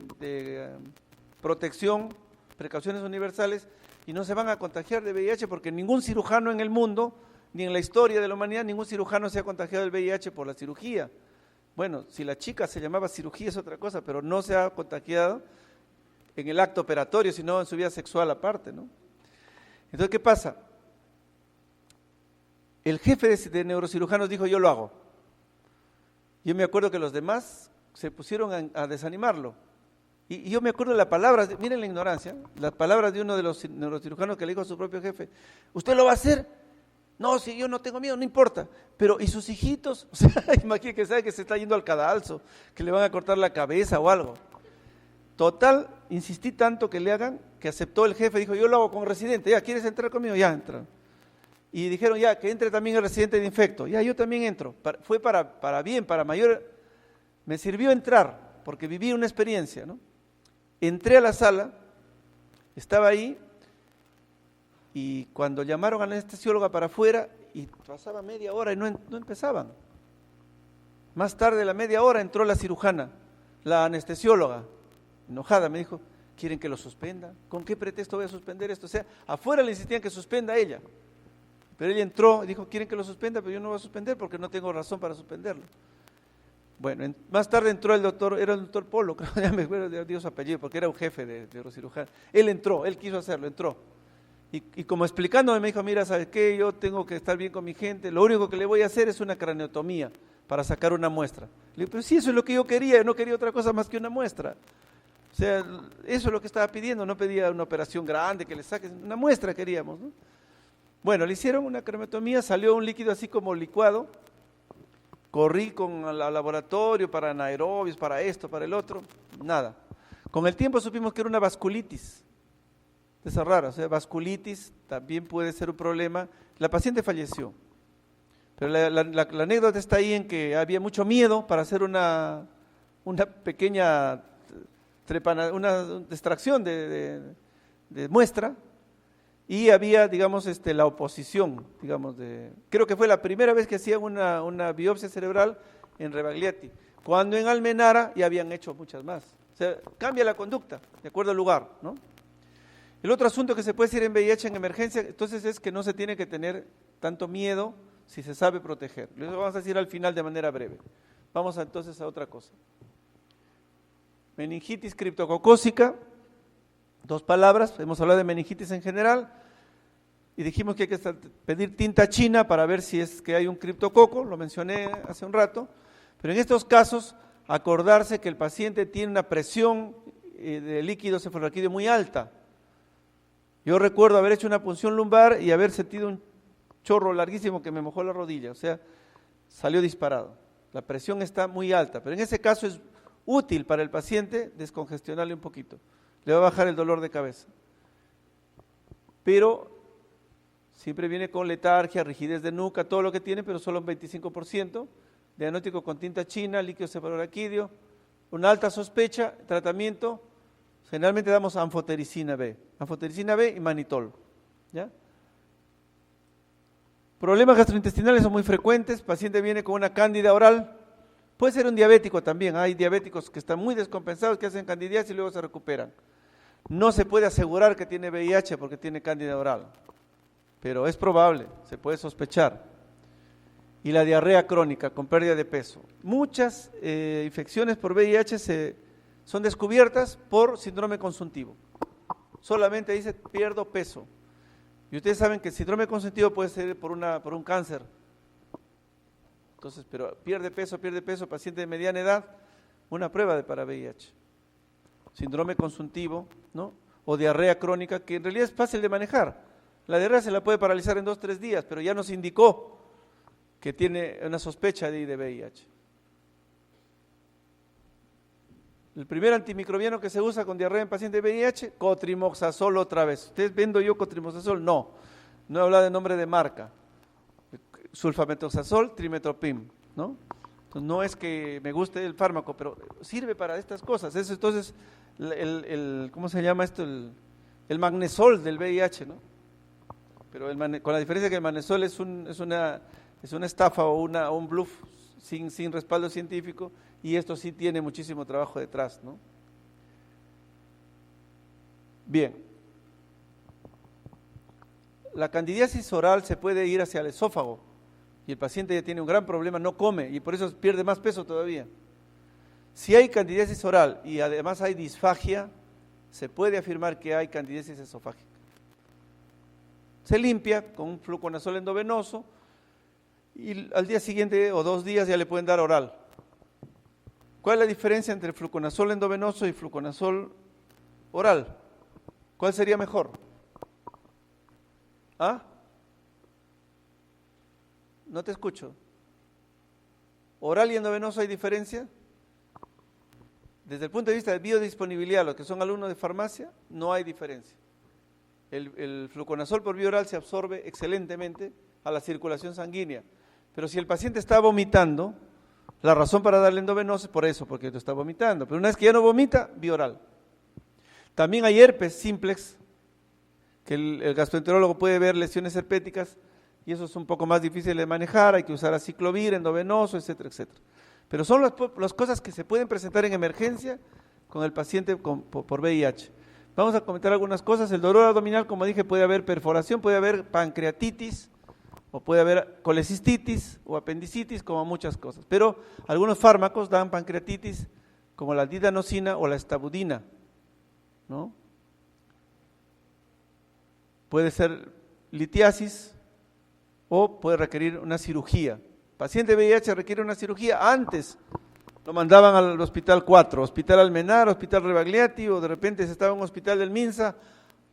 protección, precauciones universales, y no se van a contagiar de VIH porque ningún cirujano en el mundo, ni en la historia de la humanidad, ningún cirujano se ha contagiado del VIH por la cirugía. Bueno, si la chica se llamaba cirugía es otra cosa, pero no se ha contagiado en el acto operatorio, sino en su vida sexual aparte, ¿no? Entonces, ¿qué pasa? El jefe de neurocirujanos dijo, yo lo hago. Yo me acuerdo que los demás se pusieron a desanimarlo. Y yo me acuerdo de las palabras, miren la ignorancia, las palabras de uno de los neurocirujanos que le dijo a su propio jefe, ¿usted lo va a hacer? No, si yo no tengo miedo, no importa. Pero, ¿y sus hijitos? O sea, imagínate que sabe que se está yendo al cadalso, que le van a cortar la cabeza o algo. Total, insistí tanto que le hagan, que aceptó el jefe, dijo, yo lo hago con residente, ya, ¿quieres entrar conmigo? Ya, entra. Y dijeron, ya, que entre también el residente de infecto. Ya, yo también entro. Fue para bien, para mayor, me sirvió entrar, porque viví una experiencia, ¿no? Entré a la sala, estaba ahí, y cuando llamaron a la anestesióloga para afuera, y pasaba media hora y no empezaban. Más tarde de la media hora entró la cirujana, la anestesióloga, enojada, me dijo, ¿quieren que lo suspenda? ¿Con qué pretexto voy a suspender esto? O sea, afuera le insistían que suspenda a ella. Pero ella entró y dijo, ¿quieren que lo suspenda? Pero yo no voy a suspender porque no tengo razón para suspenderlo. Bueno, más tarde entró el doctor, era el doctor Polo, creo, ya me acuerdo de su apellido, porque era un jefe de neurocirujano. Él entró, él quiso hacerlo, entró. Y como explicándome me dijo, mira, ¿sabes qué? Yo tengo que estar bien con mi gente, lo único que le voy a hacer es una craneotomía para sacar una muestra. Le digo, pero sí, eso es lo que yo quería, no quería otra cosa más que una muestra. O sea, eso es lo que estaba pidiendo, no pedía una operación grande que le saques, una muestra queríamos, ¿no? Bueno, le hicieron una craneotomía, salió un líquido así como licuado, corrí con el laboratorio para anaerobios, para esto, para el otro, nada. Con el tiempo supimos que era una vasculitis, de esa rara, o sea, vasculitis también puede ser un problema. La paciente falleció, pero la anécdota está ahí en que había mucho miedo para hacer una pequeña una extracción de muestra, y había, digamos, la oposición, digamos, creo que fue la primera vez que hacían una biopsia cerebral en Rebagliati, cuando en Almenara ya habían hecho muchas más. O sea, cambia la conducta, de acuerdo al lugar, ¿no? El otro asunto que se puede decir en VIH en emergencia, entonces, es que no se tiene que tener tanto miedo si se sabe proteger. Lo vamos a decir al final de manera breve. Vamos entonces a otra cosa. Meningitis criptococócica, 2 palabras, hemos hablado de meningitis en general, y dijimos que hay que pedir tinta china para ver si es que hay un criptococo, lo mencioné hace un rato, pero en estos casos, acordarse que el paciente tiene una presión de líquido cefalorraquídeo muy alta. Yo recuerdo haber hecho una punción lumbar y haber sentido un chorro larguísimo que me mojó la rodilla, o sea, salió disparado. La presión está muy alta, pero en ese caso es útil para el paciente descongestionarle un poquito. Le va a bajar el dolor de cabeza. Pero siempre viene con letargia, rigidez de nuca, todo lo que tiene, pero solo un 25%, diagnóstico con tinta china, líquido cefalorraquídeo, una alta sospecha, tratamiento, generalmente damos anfotericina B y manitol, ¿ya? Problemas gastrointestinales son muy frecuentes, el paciente viene con una cándida oral, puede ser un diabético también, hay diabéticos que están muy descompensados, que hacen candidiasis y luego se recuperan. No se puede asegurar que tiene VIH porque tiene cándida oral, pero es probable, se puede sospechar. Y la diarrea crónica con pérdida de peso. Muchas infecciones por VIH son descubiertas por síndrome consuntivo. Solamente dice pierdo peso. Y ustedes saben que el síndrome consuntivo puede ser por un cáncer. Entonces, pero pierde peso, paciente de mediana edad, una prueba para VIH. Síndrome consuntivo, ¿no? O diarrea crónica, que en realidad es fácil de manejar. La diarrea se la puede paralizar en 2-3 días, pero ya nos indicó que tiene una sospecha de VIH. El primer antimicrobiano que se usa con diarrea en paciente de VIH, cotrimoxazol otra vez. ¿Ustedes vendo yo cotrimoxazol? No, no he hablado de nombre de marca. Sulfamethoxazol, trimetoprim, ¿no? Entonces, no es que me guste el fármaco, pero sirve para estas cosas. Eso, entonces, ¿cómo se llama esto? El magnesol del VIH, ¿no? Pero con la diferencia que el magnesol es una estafa o un bluff sin respaldo científico, y esto sí tiene muchísimo trabajo detrás, ¿no? Bien. La candidiasis oral se puede ir hacia el esófago, y el paciente ya tiene un gran problema, no come, y por eso pierde más peso todavía. Si hay candidiasis oral y además hay disfagia, se puede afirmar que hay candidiasis esofágica. Se limpia con un fluconazol endovenoso y al día siguiente o 2 días ya le pueden dar oral. ¿Cuál es la diferencia entre fluconazol endovenoso y fluconazol oral? ¿Cuál sería mejor? ¿Ah? No te escucho. ¿Oral y endovenoso hay diferencia? Desde el punto de vista de biodisponibilidad, los que son alumnos de farmacia, no hay diferencia. El fluconazol por vía oral se absorbe excelentemente a la circulación sanguínea, pero si el paciente está vomitando, la razón para darle endovenoso es por eso, porque lo está vomitando, pero una vez que ya no vomita, vía oral. También hay herpes simplex, que el gastroenterólogo puede ver lesiones herpéticas, y eso es un poco más difícil de manejar, hay que usar aciclovir, endovenoso, etcétera, etcétera. Pero son las cosas que se pueden presentar en emergencia con el paciente por VIH. Vamos a comentar algunas cosas. El dolor abdominal, como dije, puede haber perforación, puede haber pancreatitis, o puede haber colecistitis o apendicitis, como muchas cosas. Pero algunos fármacos dan pancreatitis, como la didanosina o la estabudina, ¿no? Puede ser litiasis o puede requerir una cirugía. Paciente VIH requiere una cirugía, antes lo mandaban al hospital 4, hospital Almenar, hospital Rebagliati, o de repente se estaba en un hospital del Minsa,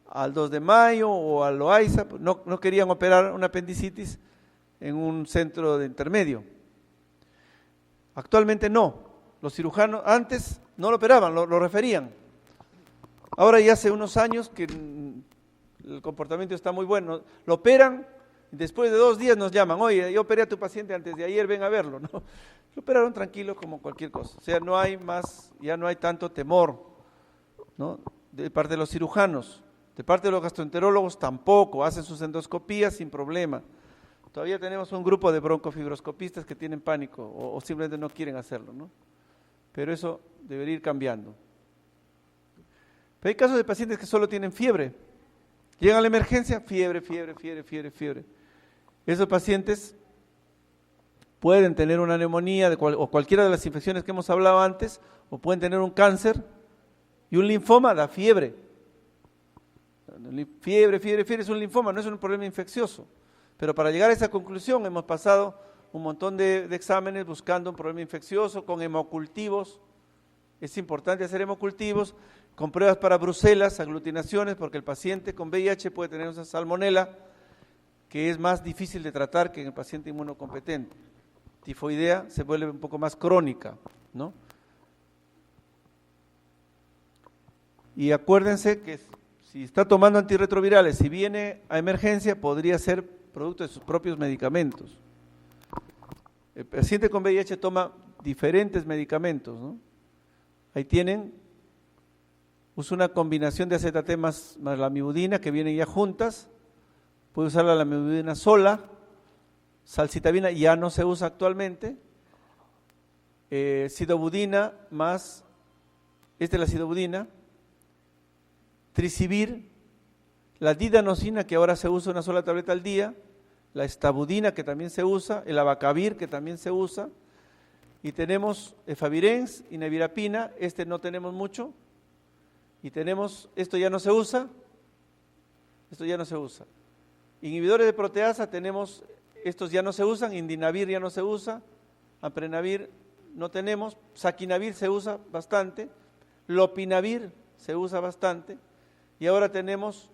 al 2 de Mayo o al Loaiza, no querían operar una apendicitis en un centro de intermedio. Actualmente no, los cirujanos antes no lo operaban, lo referían. Ahora ya hace unos años que el comportamiento está muy bueno, lo operan. Después de 2 días nos llaman, oye, yo operé a tu paciente antes de ayer, ven a verlo, ¿no? Lo operaron tranquilo como cualquier cosa. O sea, ya no hay tanto temor, ¿no? De parte de los cirujanos, de parte de los gastroenterólogos tampoco, hacen sus endoscopías sin problema. Todavía tenemos un grupo de broncofibroscopistas que tienen pánico o simplemente no quieren hacerlo, ¿no? Pero eso debería ir cambiando. Pero hay casos de pacientes que solo tienen fiebre. Llegan a la emergencia, fiebre. Esos pacientes pueden tener una neumonía o cualquiera de las infecciones que hemos hablado antes, o pueden tener un cáncer, y un linfoma da fiebre. Fiebre es un linfoma, no es un problema infeccioso. Pero para llegar a esa conclusión hemos pasado un montón de exámenes buscando un problema infeccioso, con hemocultivos. Es importante hacer hemocultivos, con pruebas para brucelas, aglutinaciones, porque el paciente con VIH puede tener esa salmonela, que es más difícil de tratar que en el paciente inmunocompetente. Tifoidea se vuelve un poco más crónica, ¿no? Y acuérdense que si está tomando antirretrovirales, si viene a emergencia, podría ser producto de sus propios medicamentos. El paciente con VIH toma diferentes medicamentos, ¿no? Ahí tienen, usa una combinación de AZT más lamivudina, que vienen ya juntas. Puede usar la lamivudina sola, salcitabina ya no se usa actualmente, sidobudina más, esta es la sidobudina, tricivir, la didanosina, que ahora se usa una sola tableta al día, la estabudina, que también se usa, el abacavir, que también se usa, y tenemos efavirenz y nevirapina, este no tenemos mucho, y tenemos, esto ya no se usa. Inhibidores de proteasa tenemos, estos ya no se usan, indinavir ya no se usa, aprenavir no tenemos, saquinavir se usa bastante, lopinavir se usa bastante, y ahora tenemos,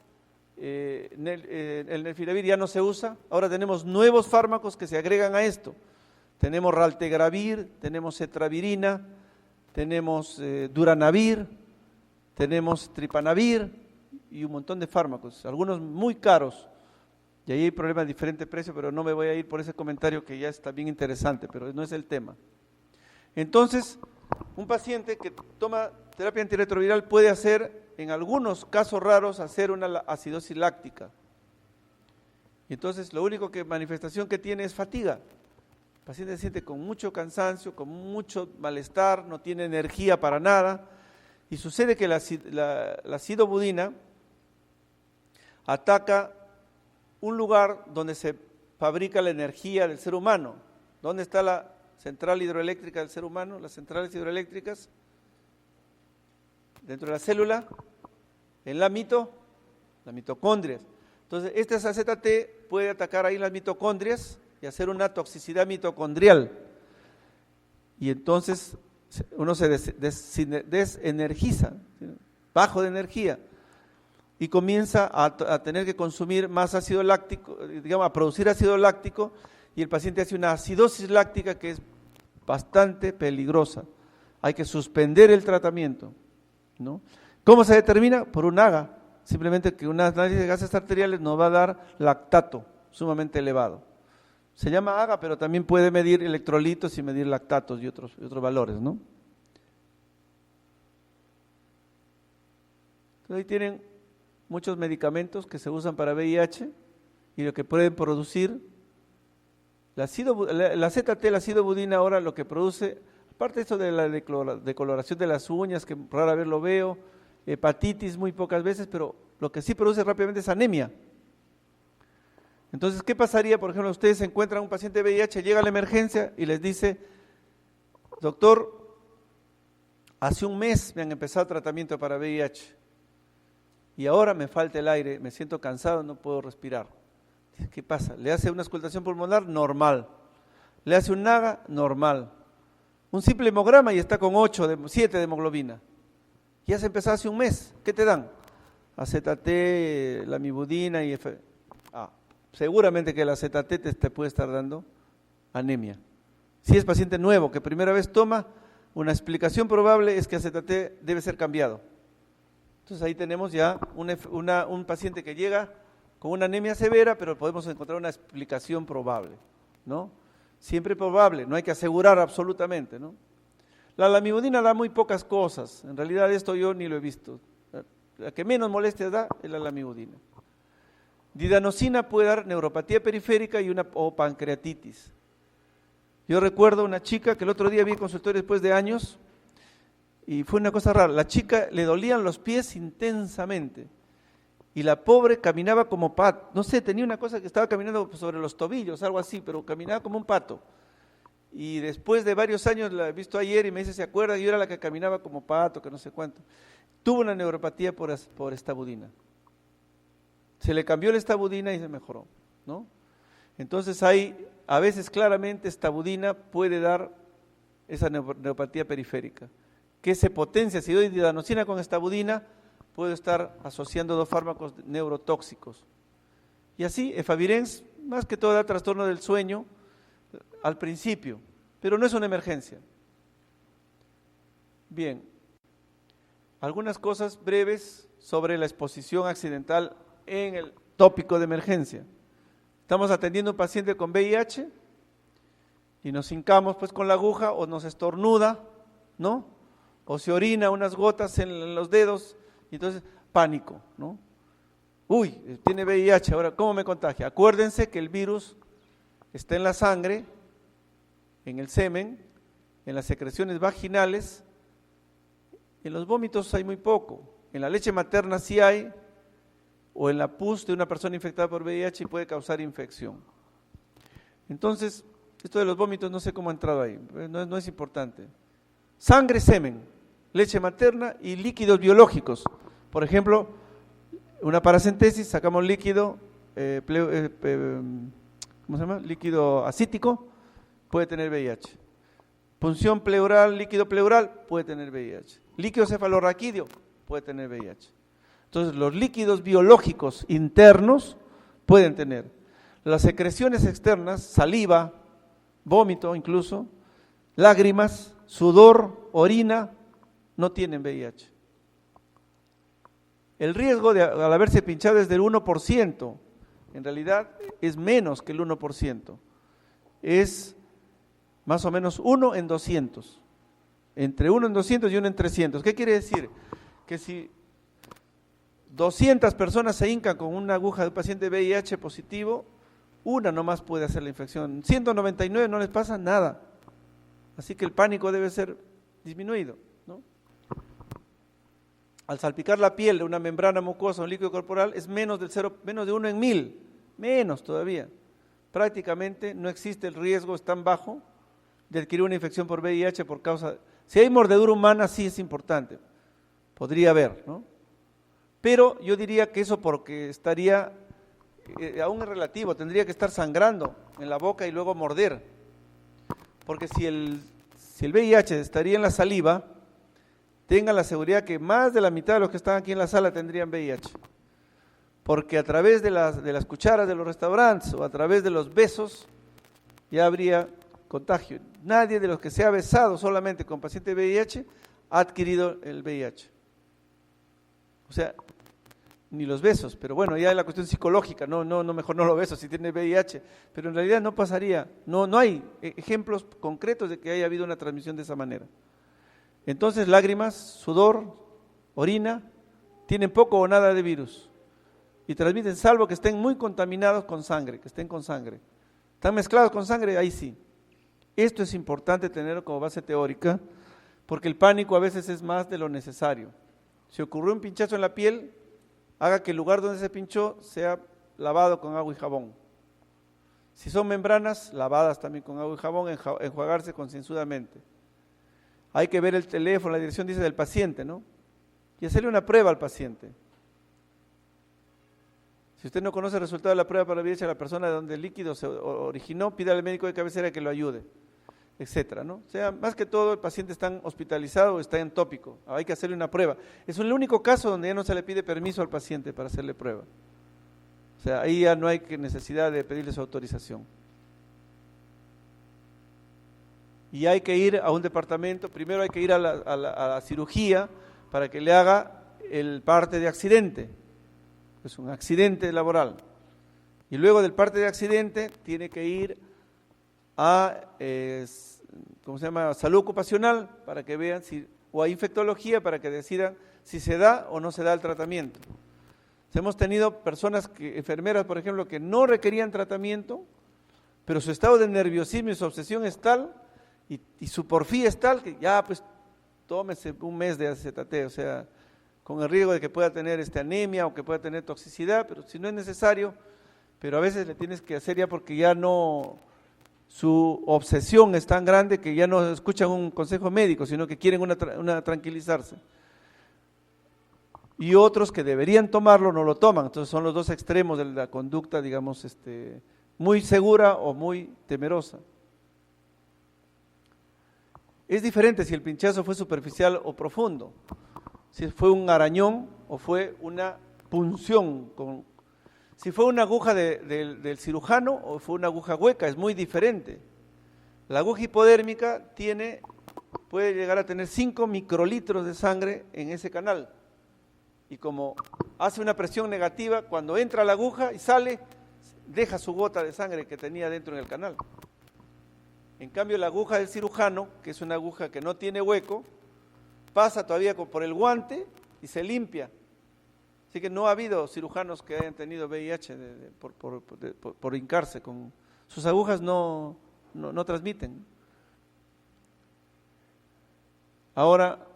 el nelfiravir ya no se usa, ahora tenemos nuevos fármacos que se agregan a esto. Tenemos raltegravir, tenemos cetravirina, tenemos Duranavir, tenemos Tripanavir y un montón de fármacos, algunos muy caros. Y ahí hay problemas de diferente precio, pero no me voy a ir por ese comentario que ya está bien interesante, pero no es el tema. Entonces, un paciente que toma terapia antirretroviral puede hacer, en algunos casos raros, hacer una acidosis láctica. Y entonces, lo único que manifestación que tiene es fatiga. El paciente se siente con mucho cansancio, con mucho malestar, no tiene energía para nada. Y sucede que la acidobudina ataca un lugar donde se fabrica la energía del ser humano. ¿Dónde está la central hidroeléctrica del ser humano? Las centrales hidroeléctricas, dentro de la célula, en las mitocondrias. Entonces, este AZT puede atacar ahí las mitocondrias y hacer una toxicidad mitocondrial. Y entonces uno se desenergiza, bajo de energía, y comienza a tener que consumir más ácido láctico, digamos, a producir ácido láctico, y el paciente hace una acidosis láctica que es bastante peligrosa. Hay que suspender el tratamiento, ¿no? ¿Cómo se determina? Por un AGA, simplemente que un análisis de gases arteriales nos va a dar lactato sumamente elevado. Se llama AGA, pero también puede medir electrolitos y medir lactatos y otros valores, ¿no? Entonces ahí tienen muchos medicamentos que se usan para VIH y lo que pueden producir. La ZT, la acidobudina, ahora lo que produce, aparte de esto de la decoloración de las uñas, que rara vez lo veo, hepatitis muy pocas veces, pero lo que sí produce rápidamente es anemia. Entonces, ¿qué pasaría? Por ejemplo, ustedes encuentran un paciente de VIH, llega a la emergencia y les dice: doctor, hace un mes me han empezado tratamiento para VIH y ahora me falta el aire, me siento cansado, no puedo respirar. ¿Qué pasa? Le hace una auscultación pulmonar, normal. Le hace un NAGA, normal. Un simple hemograma y está con 7 de hemoglobina. Ya se empezó hace un mes. ¿Qué te dan? AZT, lamivudina y seguramente que el AZT te puede estar dando anemia. Si es paciente nuevo que primera vez toma, una explicación probable es que AZT debe ser cambiado. Entonces ahí tenemos ya un paciente que llega con una anemia severa, pero podemos encontrar una explicación probable, ¿no? Siempre probable, no hay que asegurar absolutamente, ¿no? La lamivudina da muy pocas cosas, en realidad esto yo ni lo he visto. La que menos molestias da es la lamivudina. Didanosina puede dar neuropatía periférica o pancreatitis. Yo recuerdo una chica que el otro día vi en consultorio después de años, y fue una cosa rara. La chica le dolían los pies intensamente y la pobre caminaba como pato. No sé, tenía una cosa que estaba caminando sobre los tobillos, algo así, pero caminaba como un pato. Y después de varios años, la he visto ayer y me dice, ¿se acuerda? Yo era la que caminaba como pato, que no sé cuánto. Tuvo una neuropatía por estabudina. Se le cambió la estabudina y se mejoró, ¿no? Entonces a veces claramente estabudina puede dar esa neuropatía periférica, que se potencia. Si doy didanosina con estabudina, puedo estar asociando dos fármacos neurotóxicos. Y así, efavirenz, más que todo da trastorno del sueño al principio, pero no es una emergencia. Bien, algunas cosas breves sobre la exposición accidental en el tópico de emergencia. Estamos atendiendo a un paciente con VIH y nos hincamos pues con la aguja o nos estornuda, ¿no? O se orina unas gotas en los dedos y entonces pánico, ¿no? Uy, tiene VIH, ahora ¿cómo me contagia? Acuérdense que el virus está en la sangre, en el semen, en las secreciones vaginales, en los vómitos hay muy poco, en la leche materna sí hay, o en la pus de una persona infectada por VIH y puede causar infección. Entonces, esto de los vómitos no sé cómo ha entrado ahí, no es importante. Sangre, semen, leche materna y líquidos biológicos. Por ejemplo, una paracentesis, sacamos líquido, ¿cómo se llama? Líquido acítico, puede tener VIH. Punción pleural, líquido pleural, puede tener VIH. Líquido cefalorraquídeo, puede tener VIH. Entonces, los líquidos biológicos internos pueden tener. Las secreciones externas, saliva, vómito incluso, lágrimas, sudor, orina, no tienen VIH. El riesgo al haberse pinchado es del 1%, en realidad es menos que el 1%, es más o menos 1 en 200, entre 1 en 200 y 1 en 300. ¿Qué quiere decir? Que si 200 personas se hincan con una aguja de un paciente VIH positivo, una nomás puede hacer la infección, 199 no les pasa nada, así que el pánico debe ser disminuido, ¿no? Al salpicar la piel de una membrana mucosa o un líquido corporal es menos de 1 en 1000, menos todavía. Prácticamente no existe el riesgo, es tan bajo, de adquirir una infección por VIH por causa. Si hay mordedura humana, sí es importante, podría haber, ¿no? Pero yo diría que eso porque estaría, aún es relativo, tendría que estar sangrando en la boca y luego morder. Porque si el VIH estaría en la saliva, tengan la seguridad que más de la mitad de los que están aquí en la sala tendrían VIH. Porque a través de las cucharas de los restaurantes o a través de los besos ya habría contagio. Nadie de los que se ha besado solamente con paciente VIH ha adquirido el VIH. O sea, ni los besos, pero bueno, ya es la cuestión psicológica, no, mejor no lo beso si tiene VIH, pero en realidad no pasaría, no hay ejemplos concretos de que haya habido una transmisión de esa manera. Entonces, lágrimas, sudor, orina, tienen poco o nada de virus y transmiten, salvo que estén muy contaminados con sangre, que estén con sangre. ¿Están mezclados con sangre? Ahí sí. Esto es importante tenerlo como base teórica, porque el pánico a veces es más de lo necesario. Si ocurrió un pinchazo en la piel, haga que el lugar donde se pinchó sea lavado con agua y jabón. Si son membranas, lavadas también con agua y jabón, enjuagarse concienzudamente. Hay que ver el teléfono, la dirección dice del paciente, ¿no? Y hacerle una prueba al paciente. Si usted no conoce el resultado de la prueba para VIH a la persona de donde el líquido se originó, pídale al médico de cabecera que lo ayude, etcétera, ¿no? O sea, más que todo el paciente está hospitalizado o está en tópico, hay que hacerle una prueba. Es el único caso donde ya no se le pide permiso al paciente para hacerle prueba. O sea, ahí ya no hay necesidad de pedirle su autorización. Y hay que ir a un departamento, primero hay que ir a la cirugía para que le haga el parte de accidente, es un accidente laboral. Y luego del parte de accidente tiene que ir a, salud ocupacional para que vean o a infectología para que decidan si se da o no se da el tratamiento. Hemos tenido personas, enfermeras por ejemplo, que no requerían tratamiento, pero su estado de nerviosismo y su obsesión es tal, y su porfía es tal, que ya pues tómese un mes de acetate, o sea, con el riesgo de que pueda tener anemia o que pueda tener toxicidad, pero si no es necesario, pero a veces le tienes que hacer ya porque ya no, su obsesión es tan grande que ya no escuchan un consejo médico, sino que quieren una tranquilizarse. Y otros que deberían tomarlo no lo toman, entonces son los dos extremos de la conducta, digamos, muy segura o muy temerosa. Es diferente si el pinchazo fue superficial o profundo, si fue un arañón o fue una punción, si fue una aguja del cirujano o fue una aguja hueca, es muy diferente. La aguja hipodérmica puede llegar a tener 5 microlitros de sangre en ese canal, y como hace una presión negativa, cuando entra la aguja y sale, deja su gota de sangre que tenía dentro en el canal. En cambio, la aguja del cirujano, que es una aguja que no tiene hueco, pasa todavía por el guante y se limpia. Así que no ha habido cirujanos que hayan tenido VIH por hincarse con sus agujas, no transmiten. Ahora,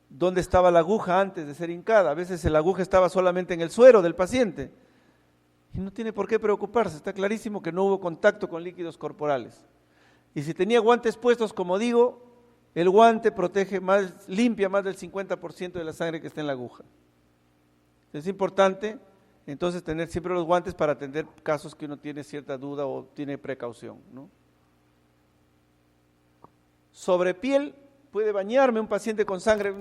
¿dónde estaba la aguja antes de ser hincada? A veces la aguja estaba solamente en el suero del paciente. Y no tiene por qué preocuparse, está clarísimo que no hubo contacto con líquidos corporales. Y si tenía guantes puestos, como digo, el guante limpia más del 50% de la sangre que está en la aguja. Es importante entonces tener siempre los guantes para atender casos que uno tiene cierta duda o tiene precaución, ¿no? Sobre piel, puede bañarme un paciente con sangre,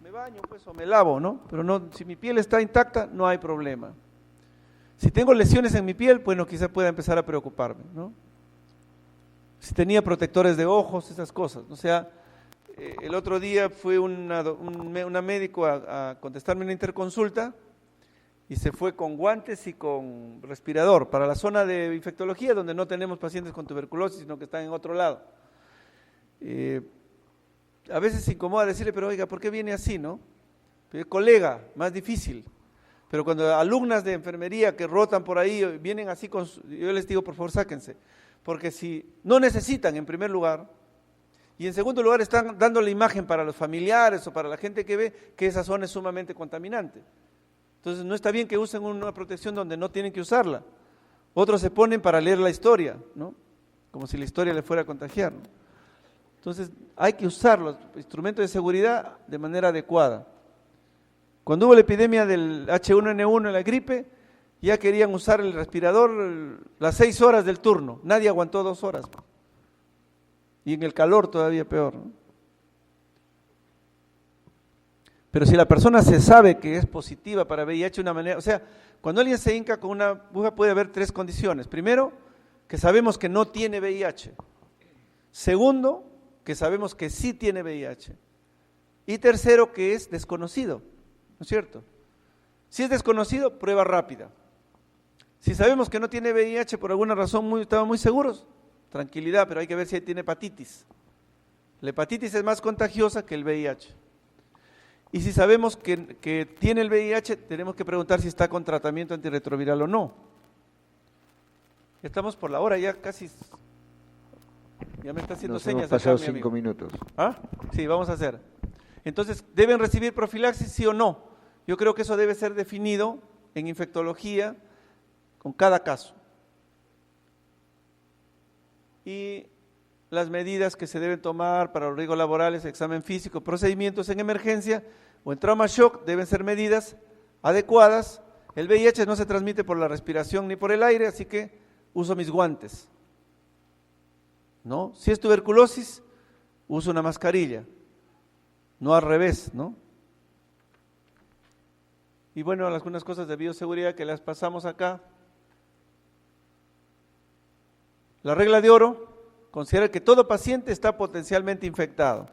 me baño pues o me lavo, ¿no? Pero no, si mi piel está intacta, no hay problema. Si tengo lesiones en mi piel, bueno, quizá pueda empezar a preocuparme, ¿no? si tenía protectores de ojos, esas cosas. O sea, el otro día fue una médico a contestarme una interconsulta y se fue con guantes y con respirador para la zona de infectología, donde no tenemos pacientes con tuberculosis, sino que están en otro lado. A veces se incomoda decirle, pero oiga, ¿por qué viene así, no? Colega, más difícil. Pero cuando alumnas de enfermería que rotan por ahí vienen así, yo les digo, por favor, sáquense. Porque si no necesitan, en primer lugar, y en segundo lugar están dando la imagen para los familiares o para la gente que ve que esa zona es sumamente contaminante. Entonces no está bien que usen una protección donde no tienen que usarla. Otros se ponen para leer la historia, ¿no? Como si la historia le fuera a contagiar, ¿no? Entonces hay que usar los instrumentos de seguridad de manera adecuada. Cuando hubo la epidemia del H1N1 en la gripe, ya querían usar el respirador las 6 horas del turno, nadie aguantó 2 horas. Y en el calor todavía peor, ¿no? Pero si la persona se sabe que es positiva para VIH de una manera, o sea, cuando alguien se hinca con una aguja puede haber 3 condiciones. Primero, que sabemos que no tiene VIH. Segundo, que sabemos que sí tiene VIH. Y tercero, que es desconocido, ¿no es cierto? Si es desconocido, prueba rápida. Si sabemos que no tiene VIH por alguna razón, estamos muy seguros, tranquilidad, pero hay que ver si tiene hepatitis. La hepatitis es más contagiosa que el VIH. Y si sabemos que tiene el VIH, tenemos que preguntar si está con tratamiento antirretroviral o no. Estamos por la hora, ya casi, ya me está haciendo señas. Nos hemos pasado acá, 5 minutos. ¿Ah? Sí, vamos a hacer. Entonces, ¿deben recibir profilaxis, sí o no? Yo creo que eso debe ser definido en infectología con cada caso. Y las medidas que se deben tomar para los riesgos laborales, examen físico, procedimientos en emergencia o en trauma shock deben ser medidas adecuadas. El VIH no se transmite por la respiración ni por el aire, así que uso mis guantes, ¿no? Si es tuberculosis, uso una mascarilla, no al revés, ¿no? Y bueno, algunas cosas de bioseguridad que las pasamos acá. La regla de oro considera que todo paciente está potencialmente infectado.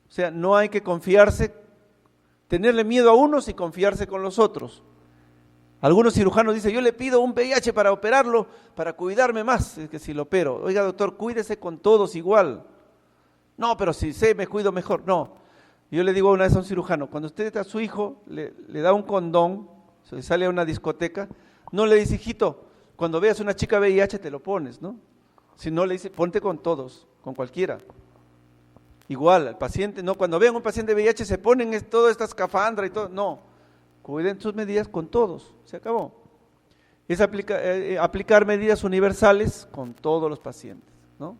O sea, no hay que confiarse, tenerle miedo a unos y confiarse con los otros. Algunos cirujanos dicen, yo le pido un VIH para operarlo, para cuidarme más, es que si lo opero. Oiga, doctor, cuídese con todos igual. No, pero si sé, me cuido mejor. No, yo le digo una vez a un cirujano, cuando usted a su hijo le da un condón, se sale a una discoteca, no le dice, hijito, cuando veas una chica VIH te lo pones, ¿no? Si no, le dice, ponte con todos, con cualquiera. Igual, al paciente, no, cuando vean un paciente VIH se ponen toda esta escafandra y todo, no, cuiden sus medidas con todos, se acabó. Es aplicar medidas universales con todos los pacientes, ¿no?